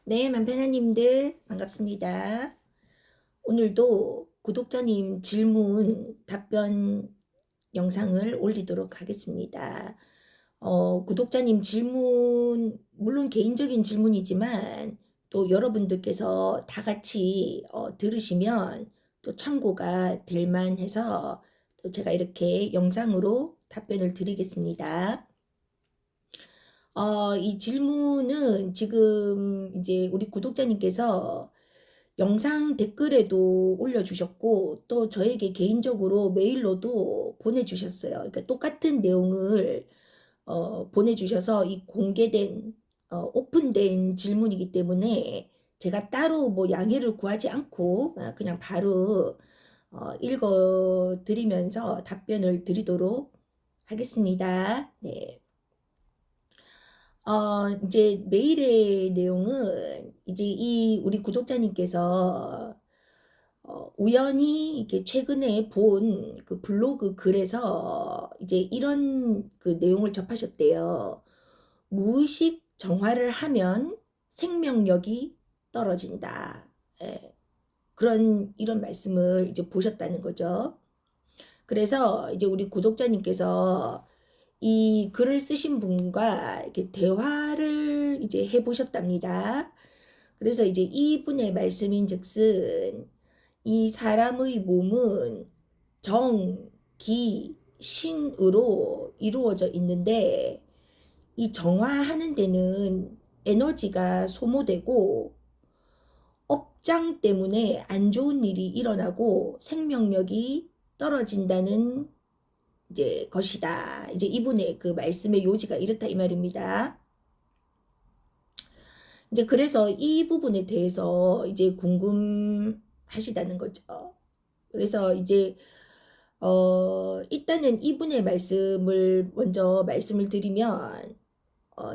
네, 만편하님들 반갑습니다. 오늘도 구독자님 질문 답변 영상을 올리도록 하겠습니다. 구독자님 질문, 물론 개인적인 질문이지만 또 여러분들께서 다 같이 들으시면 또 참고가 될 만해서 또 제가 이렇게 영상으로 답변을 드리겠습니다. 이 질문은 지금 이제 우리 구독자님께서 영상 댓글에도 올려주셨고 또 저에게 개인적으로 메일로도 보내주셨어요. 그러니까 똑같은 내용을 보내주셔서 이 공개된 오픈된 질문이기 때문에 제가 따로 뭐 양해를 구하지 않고 그냥 바로 읽어 드리면서 답변을 드리도록 하겠습니다. 네. 이제 메일의 내용은 이제 이 우리 구독자님께서 우연히 이렇게 최근에 본 그 블로그 글에서 이제 이런 그 내용을 접하셨대요. 무의식 정화를 하면 생명력이 떨어진다. 예, 이런 말씀을 이제 보셨다는 거죠. 그래서 이제 우리 구독자님께서 이 글을 쓰신 분과 이렇게 대화를 이제 해보셨답니다. 그래서 이제 이분의 말씀인 즉슨 이 사람의 몸은 정, 기, 신으로 이루어져 있는데 이 정화하는 데는 에너지가 소모되고 업장 때문에 안 좋은 일이 일어나고 생명력이 떨어진다는 이제 것이다. 이제 이분의 그 말씀의 요지가 이렇다 이 말입니다. 이제 그래서 이 부분에 대해서 이제 궁금하시다는 거죠. 그래서 이제 일단은 이분의 말씀을 먼저 말씀을 드리면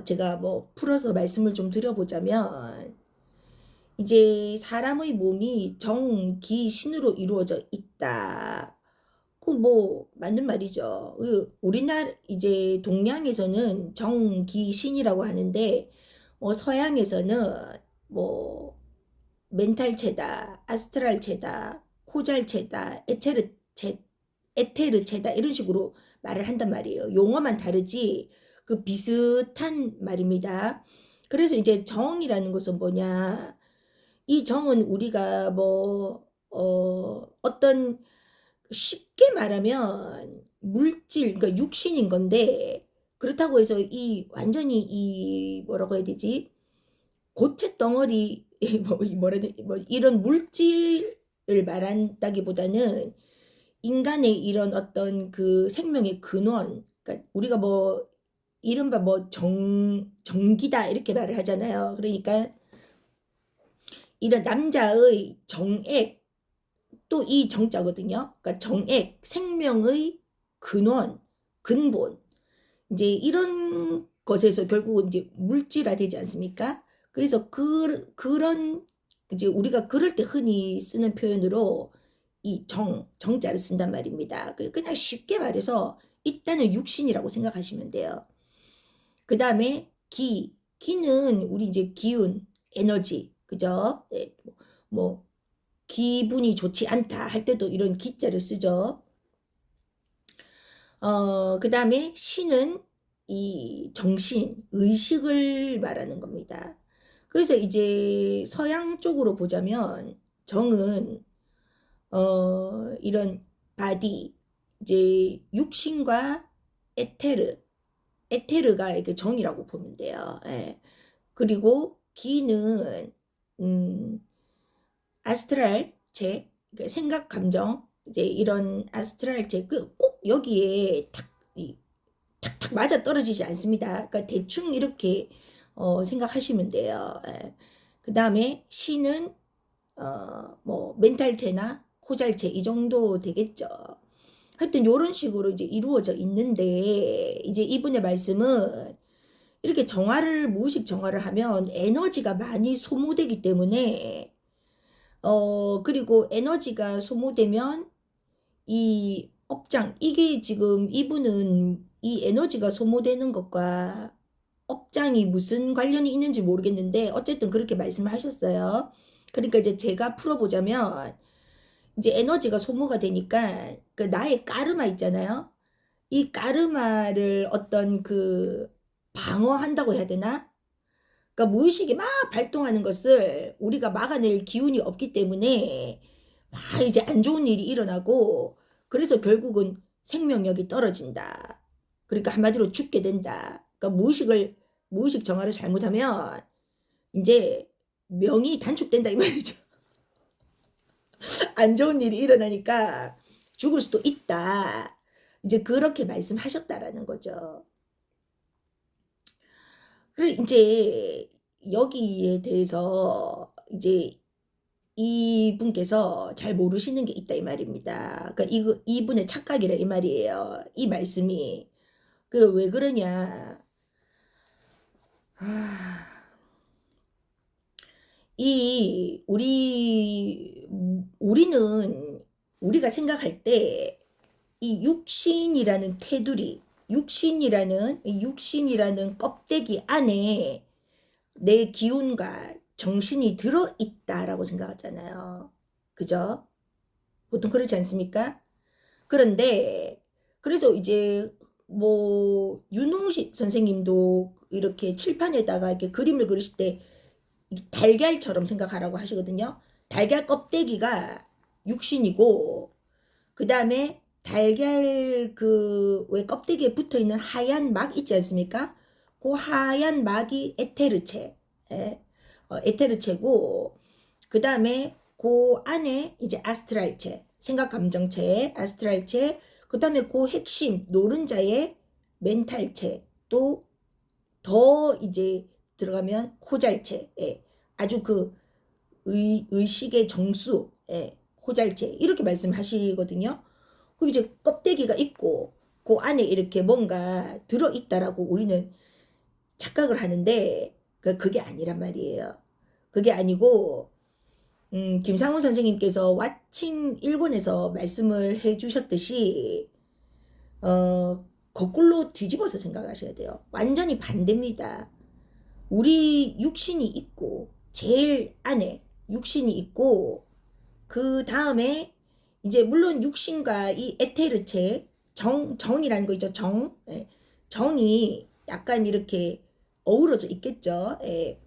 제가 뭐 풀어서 말씀을 좀 드려보자면 이제 사람의 몸이 정, 기, 신으로 이루어져 있다. 그 뭐 맞는 말이죠. 우리나라 이제 동양에서는 정기신이라고 하는데 서양에서는 뭐 멘탈체다, 아스트랄체다, 코잘체다, 에테르체다 이런 식으로 말을 한단 말이에요. 용어만 다르지 그 비슷한 말입니다. 그래서 이제 정이라는 것은 뭐냐? 이 정은 우리가 뭐 어떤 쉽게 말하면 물질, 그러니까 육신인 건데 그렇다고 해서 이 완전히 이 뭐라고 해야 되지? 고체 덩어리 뭐 이런 물질을 말한다기보다는 인간의 이런 어떤 그 생명의 근원, 그러니까 우리가 뭐 이른바 뭐 정기다 이렇게 말을 하잖아요. 그러니까 이런 남자의 정액 또 이 정자거든요. 그러니까 정액, 생명의 근원, 근본. 이제 이런 것에서 결국은 이제 물질화 되지 않습니까? 그래서 그런 이제 우리가 그럴 때 흔히 쓰는 표현으로 이 정자를 쓴단 말입니다. 그냥 쉽게 말해서 일단은 육신이라고 생각하시면 돼요. 그 다음에 기는 우리 이제 기운, 에너지, 그죠? 네, 뭐 기분이 좋지 않다 할 때도 이런 기자를 쓰죠. 그 다음에 신은 이 정신, 의식을 말하는 겁니다. 그래서 이제 서양 쪽으로 보자면 정은 이런 바디, 이제 육신과 에테르, 에테르가 이게 정이라고 보면 돼요. 예. 그리고 기는 아스트랄 제 그러니까 생각 감정 이제 이런 아스트랄 제꼭 여기에 탁탁 맞아 떨어지지 않습니다. 그러니까 대충 이렇게 생각하시면 돼요. 예. 그 다음에 C는 뭐 멘탈체나 코잘체 이 정도 되겠죠. 하여튼 이런 식으로 이제 이루어져 있는데 이제 이분의 말씀은 이렇게 무의식 정화를 하면 에너지가 많이 소모되기 때문에 그리고 에너지가 소모되면 이 업장, 이게 지금 이분은 이 에너지가 소모되는 것과 업장이 무슨 관련이 있는지 모르겠는데 어쨌든 그렇게 말씀을 하셨어요. 그러니까 이제 제가 풀어보자면 이제 에너지가 소모가 되니까 그 나의 까르마 있잖아요. 이 까르마를 어떤 그 방어한다고 해야 되나? 그러니까 무의식이 막 발동하는 것을 우리가 막아낼 기운이 없기 때문에 막 이제 안 좋은 일이 일어나고 그래서 결국은 생명력이 떨어진다. 그러니까 한마디로 죽게 된다. 그러니까 무의식 정화를 잘못하면 이제 명이 단축된다 이 말이죠. 안 좋은 일이 일어나니까 죽을 수도 있다. 이제 그렇게 말씀하셨다라는 거죠. 그리고 이제 여기에 대해서 이제 이분께서 잘 모르시는 게 있다 이 말입니다. 그러니까 이분의 착각이라 이 말이에요. 이 말씀이 그 왜 그러냐? 우리는 우리가 생각할 때 이 육신이라는 테두리, 육신이라는 껍데기 안에 내 기운과 정신이 들어있다라고 생각하잖아요. 그죠? 보통 그렇지 않습니까? 그런데 그래서 이제 뭐 윤홍식 선생님도 이렇게 칠판에다가 이렇게 그림을 그리실 때 달걀처럼 생각하라고 하시거든요. 달걀 껍데기가 육신이고 그 다음에 달걀 그 왜 껍데기에 붙어 있는 하얀 막 있지 않습니까? 그 하얀 막이 에테르체, 예? 에테르체고 그 다음에 그 안에 이제 아스트랄체, 생각 감정체, 아스트랄체, 그 다음에 그 핵심 노른자의 멘탈체, 또 더 이제 들어가면 코잘체, 예. 아주 그 의식의 정수, 예. 코잘체 이렇게 말씀하시거든요. 그럼 이제 껍데기가 있고 그 안에 이렇게 뭔가 들어있다라고 우리는 착각을 하는데 그게 아니란 말이에요. 그게 아니고 김상훈 선생님께서 와칭 1권에서 말씀을 해주셨듯이 거꾸로 뒤집어서 생각하셔야 돼요. 완전히 반대입니다. 우리 육신이 있고 제일 안에 육신이 있고 그 다음에 이제 물론 육신과 이 에테르체 정이라는 거 있죠. 예. 정이 약간 이렇게 어우러져 있겠죠. 예.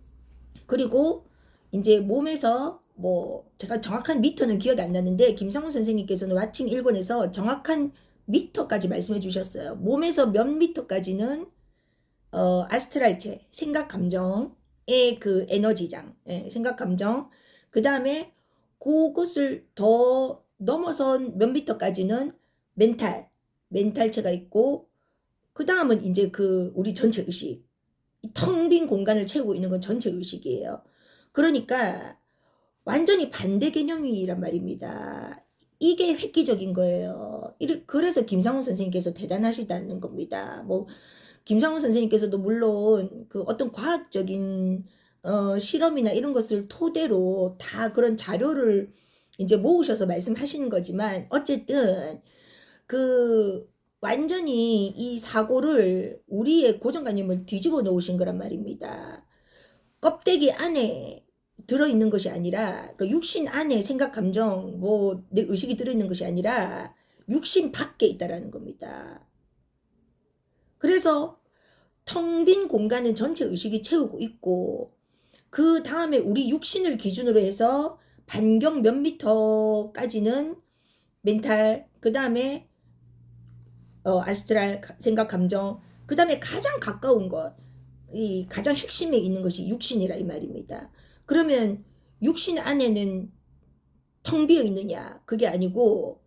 그리고 이제 몸에서 뭐 제가 정확한 미터는 기억이 안 나는데 김성훈 선생님께서는 와칭 1권에서 정확한 미터까지 말씀해 주셨어요. 몸에서 몇 미터까지는 아스트랄체 생각 감정의 그 에너지장, 예, 생각 감정. 그 다음에 그것을 더 넘어선 몇 미터까지는 멘탈체가 있고 그 다음은 이제 그 우리 전체 의식, 텅 빈 공간을 채우고 있는 건 전체 의식이에요. 그러니까 완전히 반대 개념이란 말입니다. 이게 획기적인 거예요. 그래서 김상훈 선생님께서 대단하시다는 겁니다. 뭐 김상훈 선생님께서도 물론 그 어떤 과학적인 실험이나 이런 것을 토대로 다 그런 자료를 이제 모으셔서 말씀하시는 거지만 어쨌든 그 완전히 이 사고를 우리의 고정관념을 뒤집어 놓으신 거란 말입니다. 껍데기 안에 들어있는 것이 아니라 그 육신 안에 생각 감정 뭐 내 의식이 들어있는 것이 아니라 육신 밖에 있다라는 겁니다. 그래서 텅 빈 공간은 전체 의식이 채우고 있고 그 다음에 우리 육신을 기준으로 해서 반경 몇 미터까지는 멘탈, 그 다음에 아스트랄 생각 감정, 그 다음에 가장 가까운 것, 이 가장 핵심에 있는 것이 육신이라 이 말입니다. 그러면 육신 안에는 텅 비어 있느냐? 그게 아니고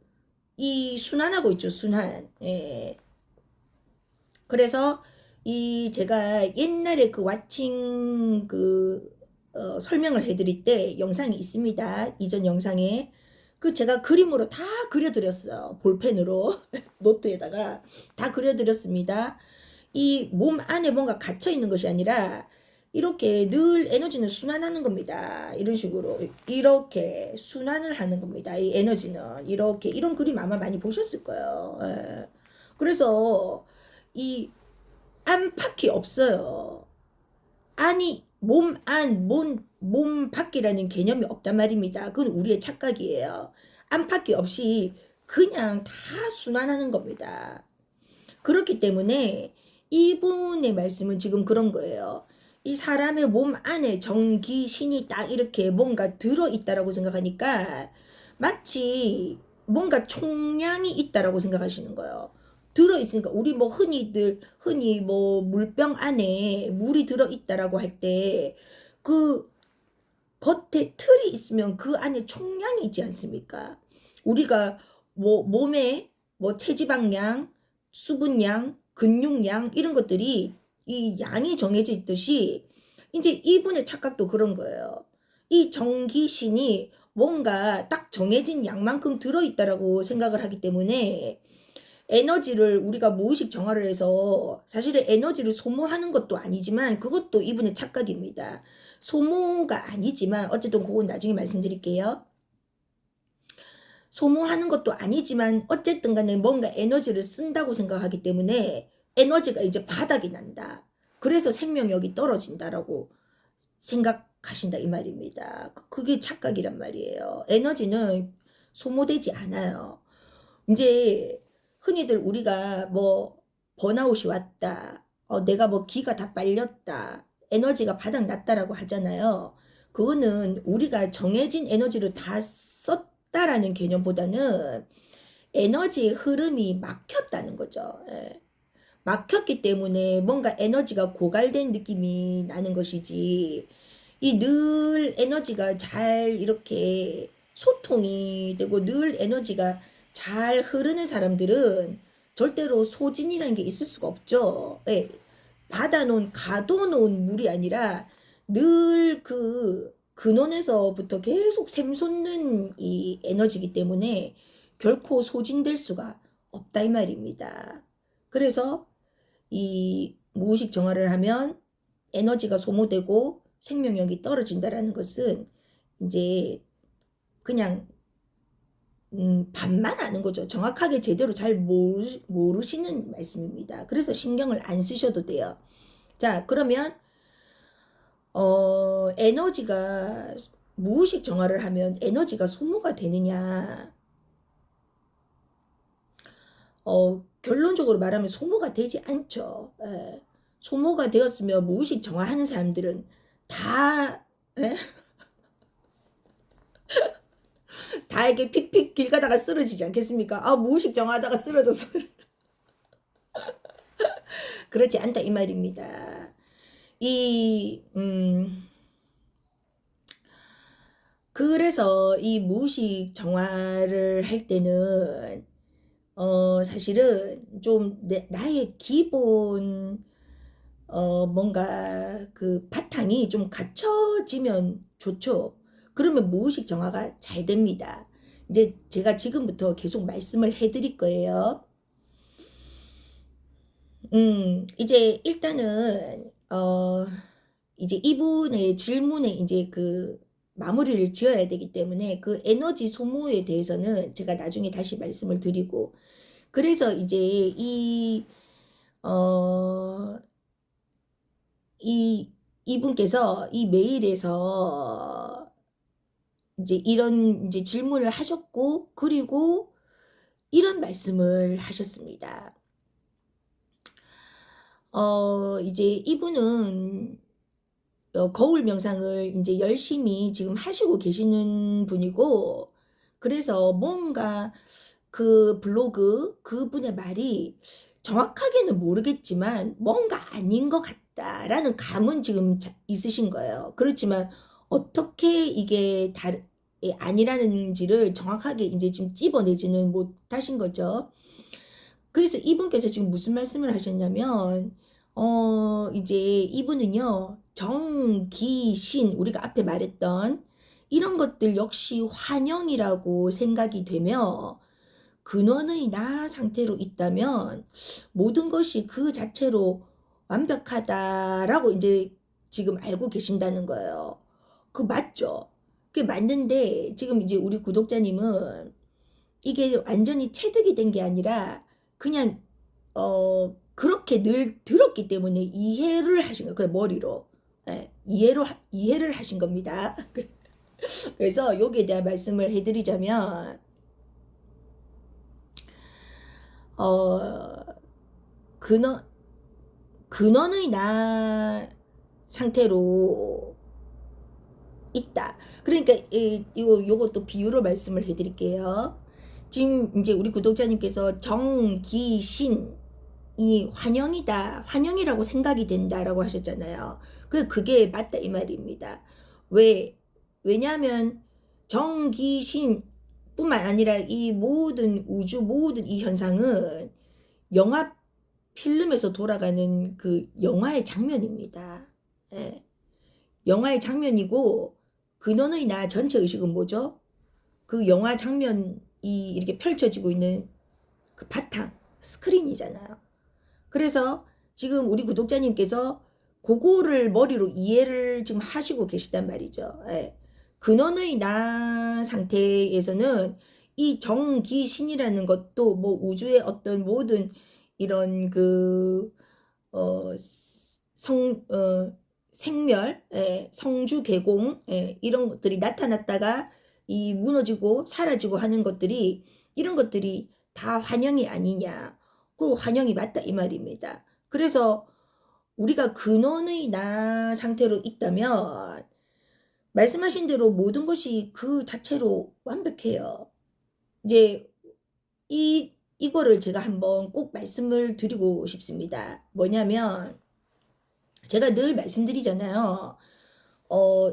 이 순환하고 있죠, 순환. 예. 그래서 이 제가 옛날에 그 와칭 그 설명을 해드릴 때 영상이 있습니다. 이전 영상에 그 제가 그림으로 다 그려드렸어요. 볼펜으로 노트에다가 다 그려드렸습니다. 이 몸 안에 뭔가 갇혀 있는 것이 아니라 이렇게 늘 에너지는 순환하는 겁니다. 이런 식으로 이렇게 순환을 하는 겁니다. 이 에너지는 이렇게 이런 그림 아마 많이 보셨을 거예요. 예. 그래서 이 안팎이 없어요. 안이 몸 밖이라는 개념이 없단 말입니다. 그건 우리의 착각이에요. 안팎이 없이 그냥 다 순환하는 겁니다. 그렇기 때문에 이분의 말씀은 지금 그런 거예요. 이 사람의 몸 안에 정기, 신이 딱 이렇게 뭔가 들어있다라고 생각하니까 마치 뭔가 총량이 있다라고 생각하시는 거예요. 들어있으니까 우리 뭐 흔히 뭐 물병 안에 물이 들어있다라고 할 때 그 겉에 틀이 있으면 그 안에 총량이 있지 않습니까? 우리가 뭐 몸에 뭐 체지방량, 수분량, 근육량 이런 것들이 이 양이 정해져 있듯이 이제 이분의 착각도 그런 거예요. 이 정기신이 뭔가 딱 정해진 양만큼 들어있다라고 생각을 하기 때문에 에너지를 우리가 무의식 정화를 해서 사실은 에너지를 소모하는 것도 아니지만 그것도 이분의 착각입니다. 소모가 아니지만 어쨌든 그건 나중에 말씀드릴게요. 소모하는 것도 아니지만 어쨌든 간에 뭔가 에너지를 쓴다고 생각하기 때문에 에너지가 이제 바닥이 난다. 그래서 생명력이 떨어진다라고 생각하신다 이 말입니다. 그게 착각이란 말이에요. 에너지는 소모되지 않아요. 이제 흔히들 우리가 뭐 번아웃이 왔다. 내가 뭐 기가 다 빨렸다. 에너지가 바닥 났다라고 하잖아요. 그거는 우리가 정해진 에너지를 다 썼다라는 개념보다는 에너지의 흐름이 막혔다는 거죠. 예. 막혔기 때문에 뭔가 에너지가 고갈된 느낌이 나는 것이지, 이 늘 에너지가 잘 이렇게 소통이 되고 늘 에너지가 잘 흐르는 사람들은 절대로 소진이라는 게 있을 수가 없죠. 예. 가둬놓은 물이 아니라 늘 그 근원에서부터 계속 샘솟는 이 에너지이기 때문에 결코 소진될 수가 없다 이 말입니다. 그래서 이 무의식 정화를 하면 에너지가 소모되고 생명력이 떨어진다라는 것은 이제 그냥 반만 아는 거죠. 정확하게 제대로 잘 모르시는 말씀입니다. 그래서 신경을 안 쓰셔도 돼요. 자, 그러면 에너지가 무의식 정화를 하면 에너지가 소모가 되느냐? 결론적으로 말하면 소모가 되지 않죠. 예. 소모가 되었으면 무의식 정화하는 사람들은 다, 예? 다 이렇게 픽픽 길 가다가 쓰러지지 않겠습니까? 무의식 정화하다가 쓰러졌어. 그렇지 않다 이 말입니다. 그래서 이 무의식 정화를 할 때는 사실은 좀 나의 기본 뭔가 그 바탕이 좀 갖춰지면 좋죠. 그러면 무의식 정화가 잘 됩니다. 이제 제가 지금부터 계속 말씀을 해드릴 거예요. 이제 일단은 이제 이분의 질문에 이제 그 마무리를 지어야 되기 때문에 그 에너지 소모에 대해서는 제가 나중에 다시 말씀을 드리고, 그래서 이제 어, 이분께서 이 메일에서 이제 이런 이제 질문을 하셨고, 그리고 이런 말씀을 하셨습니다. 이제 이분은 거울 명상을 이제 열심히 지금 하시고 계시는 분이고, 그래서 뭔가 그 블로그 그분의 말이 정확하게는 모르겠지만 뭔가 아닌 것 같다라는 감은 지금 있으신 거예요. 그렇지만 어떻게 이게 아니라는지를 정확하게 이제 지금 찝어내지는 못하신 거죠. 그래서 이분께서 지금 무슨 말씀을 하셨냐면, 이제 이분은요, 정기신, 우리가 앞에 말했던 이런 것들 역시 환영이라고 생각이 되며, 근원의 나 상태로 있다면 모든 것이 그 자체로 완벽하다라고 이제 지금 알고 계신다는 거예요. 그 맞죠? 그게 맞는데 지금 이제 우리 구독자님은 이게 완전히 체득이 된 게 아니라 그냥 그렇게 늘 들었기 때문에 이해를 하신 거예요. 그 머리로. 예, 이해를 하신 겁니다. 그래서 여기에 대한 말씀을 해드리자면, 근원, 근원의 나 상태로 있다. 그러니까 요것도 비유로 말씀을 해드릴게요. 지금 이제 우리 구독자님께서 정기신이 환영이다, 환영이라고 생각이 된다라고 하셨잖아요. 그게 맞다 이 말입니다. 왜냐하면 정기신 뿐만 아니라 이 모든 우주 모든 이 현상은 영화 필름에서 돌아가는 그 영화의 장면입니다. 예. 영화의 장면이고, 근원의 나 전체 의식은 뭐죠? 그 영화 장면이 이렇게 펼쳐지고 있는 그 바탕 스크린이잖아요. 그래서 지금 우리 구독자님께서 그거를 머리로 이해를 지금 하시고 계시단 말이죠. 예. 근원의 나 상태에서는 이 정기신이라는 것도 뭐 우주의 어떤 모든 이런 생멸, 성주 개공, 이런 것들이 나타났다가 이 무너지고 사라지고 하는 것들이, 이런 것들이 다 환영이 아니냐. 그 환영이 맞다 이 말입니다. 그래서 우리가 근원의 나 상태로 있다면 말씀하신 대로 모든 것이 그 자체로 완벽해요. 이제 이거를 제가 한번 꼭 말씀을 드리고 싶습니다. 뭐냐면 제가 늘 말씀드리잖아요.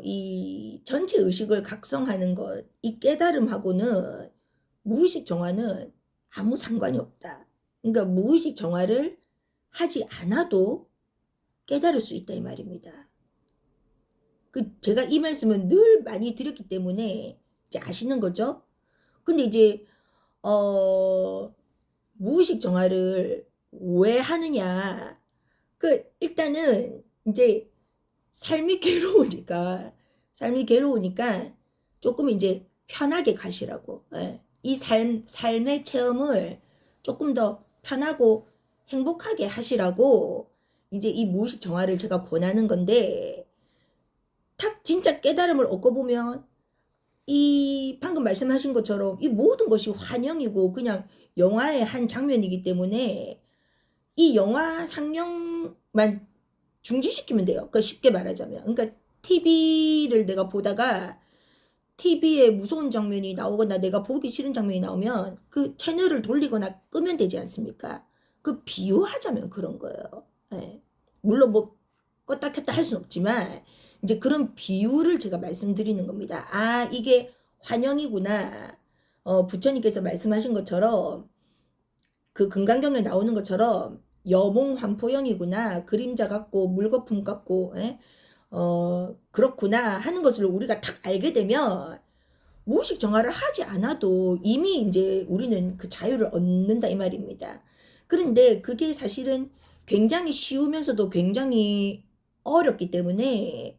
이 전체 의식을 각성하는 것, 이 깨달음하고는 무의식 정화는 아무 상관이 없다. 그러니까 무의식 정화를 하지 않아도 깨달을 수 있다 이 말입니다. 제가 이 말씀은 늘 많이 드렸기 때문에 이제 아시는 거죠. 근데 이제 무의식 정화를 왜 하느냐? 일단은 이제 삶이 괴로우니까 조금 이제 편하게 가시라고. 예. 이 삶의 체험을 조금 더 편하고 행복하게 하시라고 이제 이 무의식 정화를 제가 권하는 건데, 탁 진짜 깨달음을 얻고 보면 이 방금 말씀하신 것처럼 이 모든 것이 환영이고 그냥 영화의 한 장면이기 때문에 이 영화 상영만 중지시키면 돼요. 쉽게 말하자면. 그러니까 TV를 내가 보다가 TV에 무서운 장면이 나오거나 내가 보기 싫은 장면이 나오면 그 채널을 돌리거나 끄면 되지 않습니까? 비유하자면 그런 거예요. 네. 물론 뭐 껐다 켰다 할 수는 없지만 이제 그런 비유를 제가 말씀드리는 겁니다. 아, 이게 환영이구나. 부처님께서 말씀하신 것처럼 그 금강경에 나오는 것처럼 여몽환포영이구나. 그림자 같고 물거품 같고 그렇구나 하는 것을 우리가 딱 알게 되면 무의식 정화를 하지 않아도 이미 이제 우리는 그 자유를 얻는다 이 말입니다. 그런데 그게 사실은 굉장히 쉬우면서도 굉장히 어렵기 때문에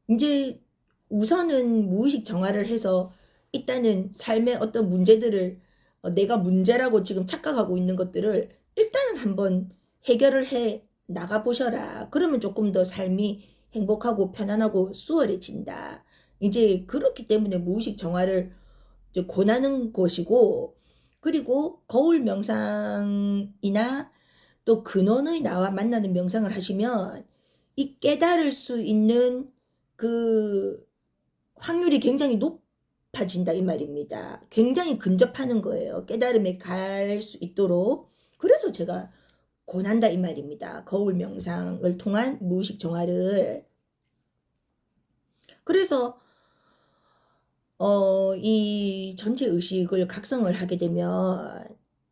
이제 우선은 무의식 정화를 해서 일단은 삶의 어떤 문제들을 내가 문제라고 지금 착각하고 있는 것들을 일단은 한번 해결을 해 나가 보셔라. 그러면 조금 더 삶이 행복하고 편안하고 수월해진다. 이제 그렇기 때문에 무의식 정화를 이제 권하는 것이고, 그리고 거울 명상이나 또 근원의 나와 만나는 명상을 하시면 이 깨달을 수 있는 그 확률이 굉장히 높아진다 이 말입니다. 굉장히 근접하는 거예요. 깨달음에 갈 수 있도록. 그래서 제가 권한다 이 말입니다. 거울 명상을 통한 무의식 정화를. 그래서 이 전체 의식을 각성을 하게 되면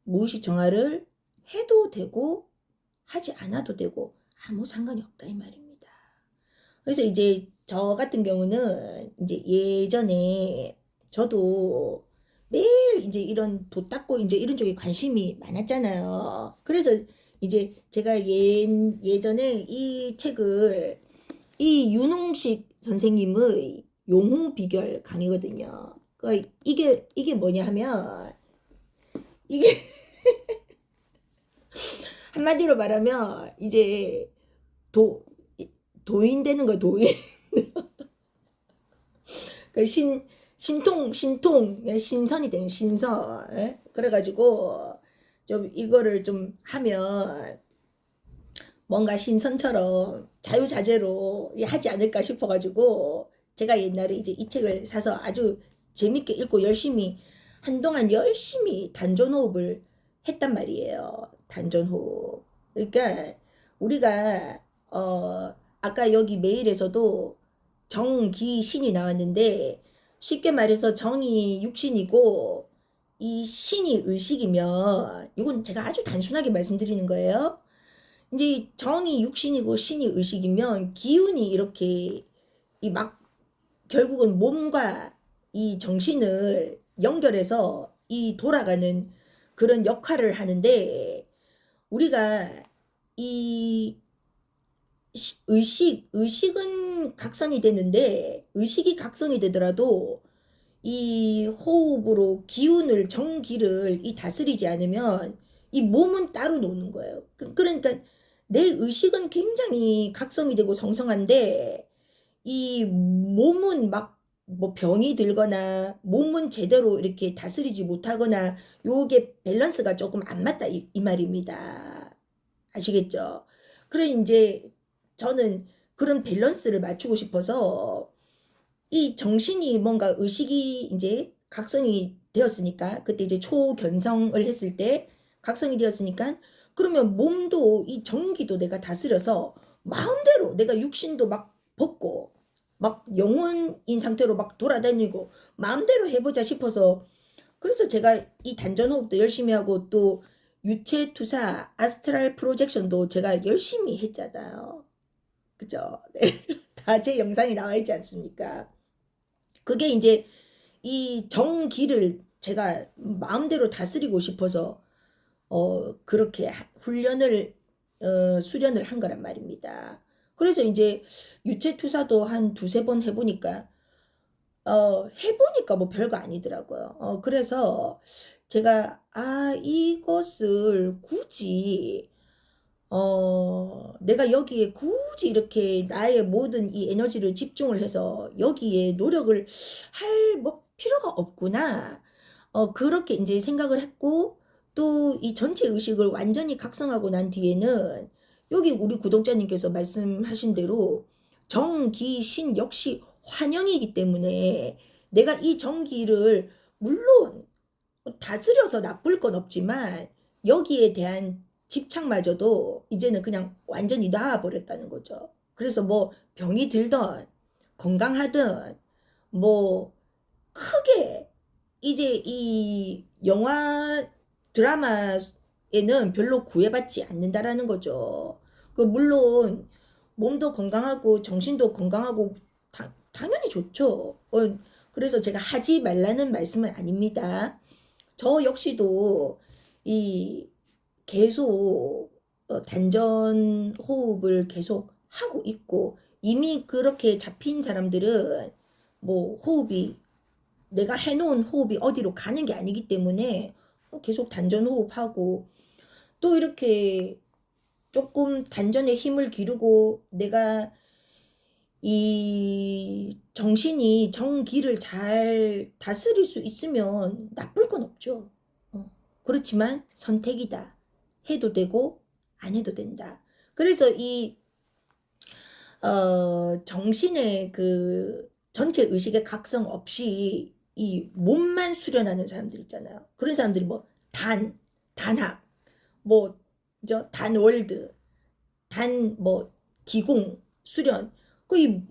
무의식 정화를 해도 되고 하지 않아도 되고 아무 상관이 없다 이 말입니다. 그래서 이제 저 같은 경우는 이제 예전에 저도 매일 이제 이런 도 닦고 이제 이런 쪽에 관심이 많았잖아요. 그래서 이제 제가 예전에 이 책을 이 윤홍식 선생님의 용호 비결 강의거든요. 이게 뭐냐 하면 이게 한마디로 말하면 이제 도인 되는 거 도인. 그 신통, 예, 신선이 되는 신선. 예? 그래가지고 좀 이거를 좀 하면 뭔가 신선처럼 자유자재로 하지 않을까 싶어가지고 제가 옛날에 이제 이 책을 사서 아주 재밌게 읽고 열심히 한동안 열심히 단전호흡을 했단 말이에요. 단전호흡. 그러니까 우리가 아까 여기 메일에서도 정기 신이 나왔는데 쉽게 말해서 정이 육신이고 이 신이 의식이면 이건 제가 아주 단순하게 말씀드리는 거예요. 이제 정이 육신이고 신이 의식이면 기운이 이렇게 이 막 결국은 몸과 이 정신을 연결해서 이 돌아가는 그런 역할을 하는데 우리가 이 의식은 각성이 되는데 의식이 각성이 되더라도 이 호흡으로 기운을 정기를 이 다스리지 않으면 이 몸은 따로 노는 거예요. 그러니까 내 의식은 굉장히 각성이 되고 성성한데 이 몸은 막 뭐 병이 들거나 몸은 제대로 이렇게 다스리지 못하거나 요게 밸런스가 조금 안 맞다 이 말입니다. 아시겠죠? 그래 이제 저는 그런 밸런스를 맞추고 싶어서 이 정신이 뭔가 의식이 이제 각성이 되었으니까 그때 이제 초견성을 했을 때 각성이 되었으니까 그러면 몸도 이 정기도 내가 다스려서 마음대로 내가 육신도 막 벗고 막 영혼인 상태로 막 돌아다니고 마음대로 해보자 싶어서 그래서 제가 이 단전호흡도 열심히 하고 또 유체투사 아스트랄 프로젝션도 제가 열심히 했잖아요. 그죠? 네. 다 제 영상이 나와 있지 않습니까? 그게 이제 이 정기를 제가 마음대로 다스리고 싶어서 그렇게 훈련을 수련을 한 거란 말입니다. 그래서 이제 유체투사도 한 두세 번 해보니까 해보니까 뭐 별거 아니더라고요. 그래서 제가 이것을 굳이 내가 여기에 굳이 이렇게 나의 모든 이 에너지를 집중을 해서 여기에 노력을 할 뭐 필요가 없구나. 그렇게 이제 생각을 했고 또 이 전체 의식을 완전히 각성하고 난 뒤에는 여기 우리 구독자님께서 말씀하신 대로 정기 신 역시 환영이기 때문에 내가 이 정기를 물론 다스려서 나쁠 건 없지만 여기에 대한 집착마저도 이제는 그냥 완전히 놔버렸다는 거죠. 그래서 뭐 병이 들던 건강하든 뭐 크게 이제 이 영화 드라마에는 별로 구애받지 않는다라는 거죠. 그 물론 몸도 건강하고 정신도 건강하고 당연히 좋죠. 그래서 제가 하지 말라는 말씀은 아닙니다. 저 역시도 이 계속 단전 호흡을 계속 하고 있고 이미 그렇게 잡힌 사람들은 뭐 호흡이 내가 해놓은 호흡이 어디로 가는 게 아니기 때문에 계속 단전 호흡하고 또 이렇게 조금 단전에 힘을 기르고 내가 이 정신이 정기를 잘 다스릴 수 있으면 나쁠 건 없죠. 그렇지만 선택이다. 해도 되고 안 해도 된다. 그래서 이 정신의 그 전체 의식의 각성 없이 이 몸만 수련하는 사람들 있잖아요. 그런 사람들이 뭐 단학, 뭐 저 단월드, 단 뭐 기공 수련 거의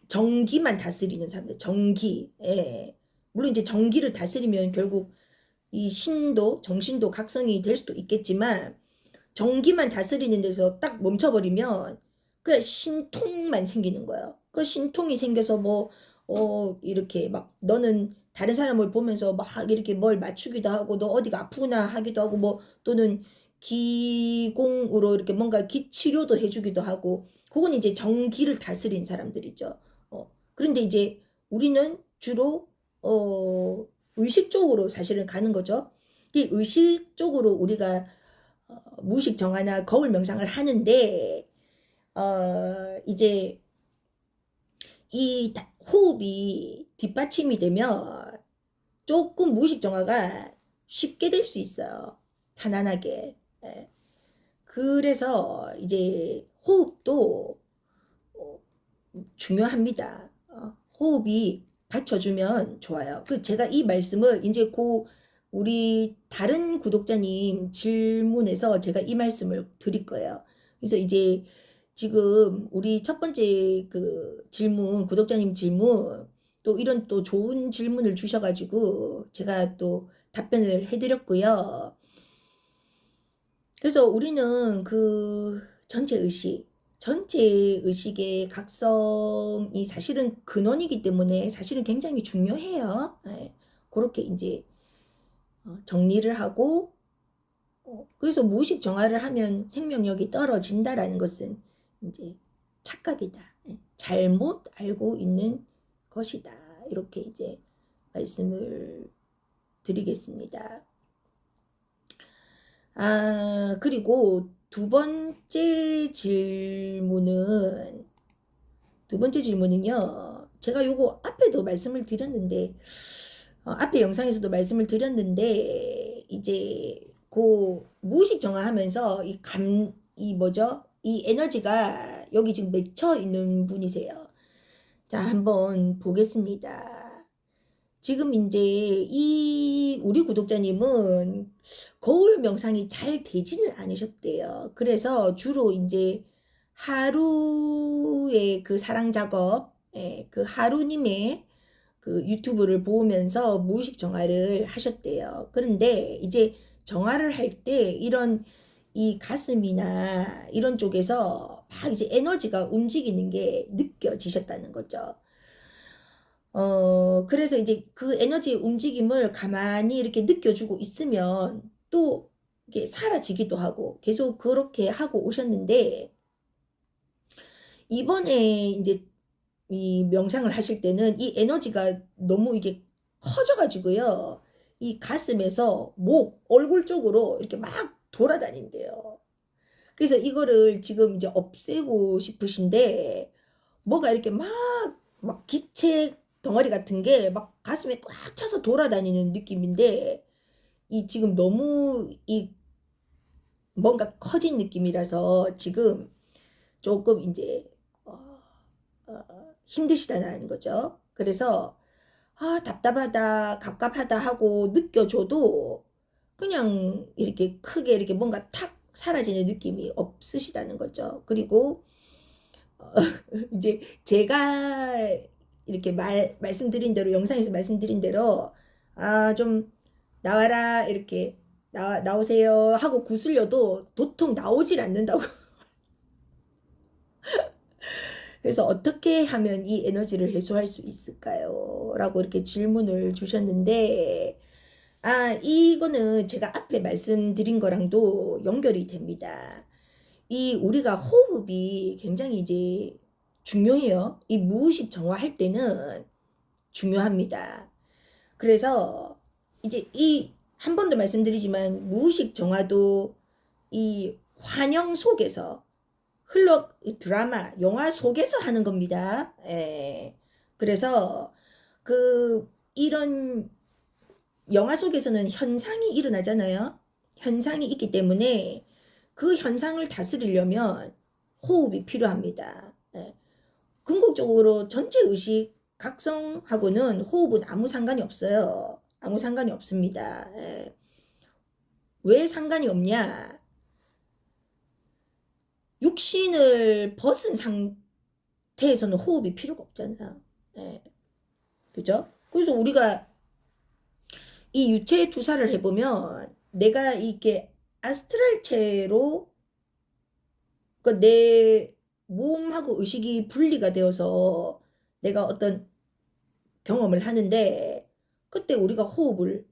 정기만 다스리는 사람들 정기. 예. 물론 이제 정기를 다스리면 결국 이 신도 정신도 각성이 될 수도 있겠지만 정기만 다스리는 데서 딱 멈춰버리면 그냥 신통만 생기는 거예요. 그 신통이 생겨서 뭐 이렇게 막 너는 다른 사람을 보면서 막 이렇게 뭘 맞추기도 하고 너 어디가 아프구나 하기도 하고 뭐 또는 기공으로 이렇게 뭔가 기치료도 해주기도 하고 그건 이제 정기를 다스린 사람들이죠. 그런데 이제 우리는 주로 의식 쪽으로 사실은 가는 거죠. 이 의식 쪽으로 우리가 무의식 정화나 거울 명상을 하는데 이제 호흡이 뒷받침이 되면 조금 무의식 정화가 쉽게 될 수 있어요. 편안하게. 예. 그래서 이제 호흡도 중요합니다. 호흡이 받쳐주면 좋아요. 제가 이 말씀을 이제 우리 다른 구독자님 질문에서 제가 이 말씀을 드릴 거예요. 그래서 이제 지금 우리 첫 번째 그 질문, 구독자님 질문, 또 이런 또 좋은 질문을 주셔가지고 제가 또 답변을 해드렸고요. 그래서 우리는 그 전체 의식의 각성이 사실은 근원이기 때문에 사실은 굉장히 중요해요. 예, 그렇게 이제 정리를 하고, 그래서 무의식 정화를 하면 생명력이 떨어진다라는 것은 이제 착각이다. 예, 잘못 알고 있는 것이다. 이렇게 이제 말씀을 드리겠습니다. 그리고 두 번째 질문은요, 제가 요거 앞에도 말씀을 드렸는데, 앞에 영상에서도 말씀을 드렸는데, 이제, 무의식 정화하면서 이 에너지가 여기 지금 맺혀 있는 분이세요. 자, 한번 보겠습니다. 지금 이제 우리 구독자님은 거울 명상이 잘 되지는 않으셨대요. 그래서 주로 이제 하루의 그 사랑 작업, 그 하루님의 그 유튜브를 보면서 무의식 정화를 하셨대요. 그런데 이제 정화를 할 때 이 가슴이나 이런 쪽에서 막 이제 에너지가 움직이는 게 느껴지셨다는 거죠. 그래서 이제 그 에너지의 움직임을 가만히 이렇게 느껴주고 있으면 또 이게 사라지기도 하고 계속 그렇게 하고 오셨는데, 이번에 이제 이 명상을 하실 때는 이 에너지가 너무 이게 커져가지고요. 이 가슴에서 얼굴 쪽으로 이렇게 막 돌아다닌대요. 그래서 이거를 지금 이제 없애고 싶으신데, 뭐가 이렇게 막 기체 덩어리 같은 게 막 가슴에 꽉 차서 돌아다니는 느낌인데, 지금 너무 뭔가 커진 느낌이라서 지금 조금 이제 힘드시다는 거죠. 그래서 답답하다, 갑갑하다 하고 느껴줘도 그냥 이렇게 크게 이렇게 뭔가 탁 사라지는 느낌이 없으시다는 거죠. 그리고 이제 제가 이렇게 말씀드린 대로, 영상에서 말씀드린 대로, 좀 나와라, 이렇게, 나오세요 하고 구슬려도 도통 나오질 않는다고. 그래서 어떻게 하면 이 에너지를 해소할 수 있을까요? 라고 이렇게 질문을 주셨는데, 이거는 제가 앞에 말씀드린 거랑도 연결이 됩니다. 우리가 호흡이 굉장히 이제 중요해요. 이 무의식 정화할 때는 중요합니다. 그래서 이제 한 번 더 말씀드리지만, 무의식 정화도 이 환영 속에서 드라마, 영화 속에서 하는 겁니다. 예. 그래서 이런 영화 속에서는 현상이 일어나잖아요. 현상이 있기 때문에 그 현상을 다스리려면 호흡이 필요합니다. 예. 궁극적으로 전체 의식 각성하고는 호흡은 아무 상관이 없어요. 아무 상관이 없습니다. 예. 왜 상관이 없냐? 육신을 벗은 상태에서는 호흡이 필요가 없잖아요. 예. 그죠? 그래서 우리가 이 유체 투사를 해보면 내가 이렇게 아스트랄체로 내 몸하고 의식이 분리가 되어서 내가 어떤 경험을 하는데, 그때 우리가 호흡을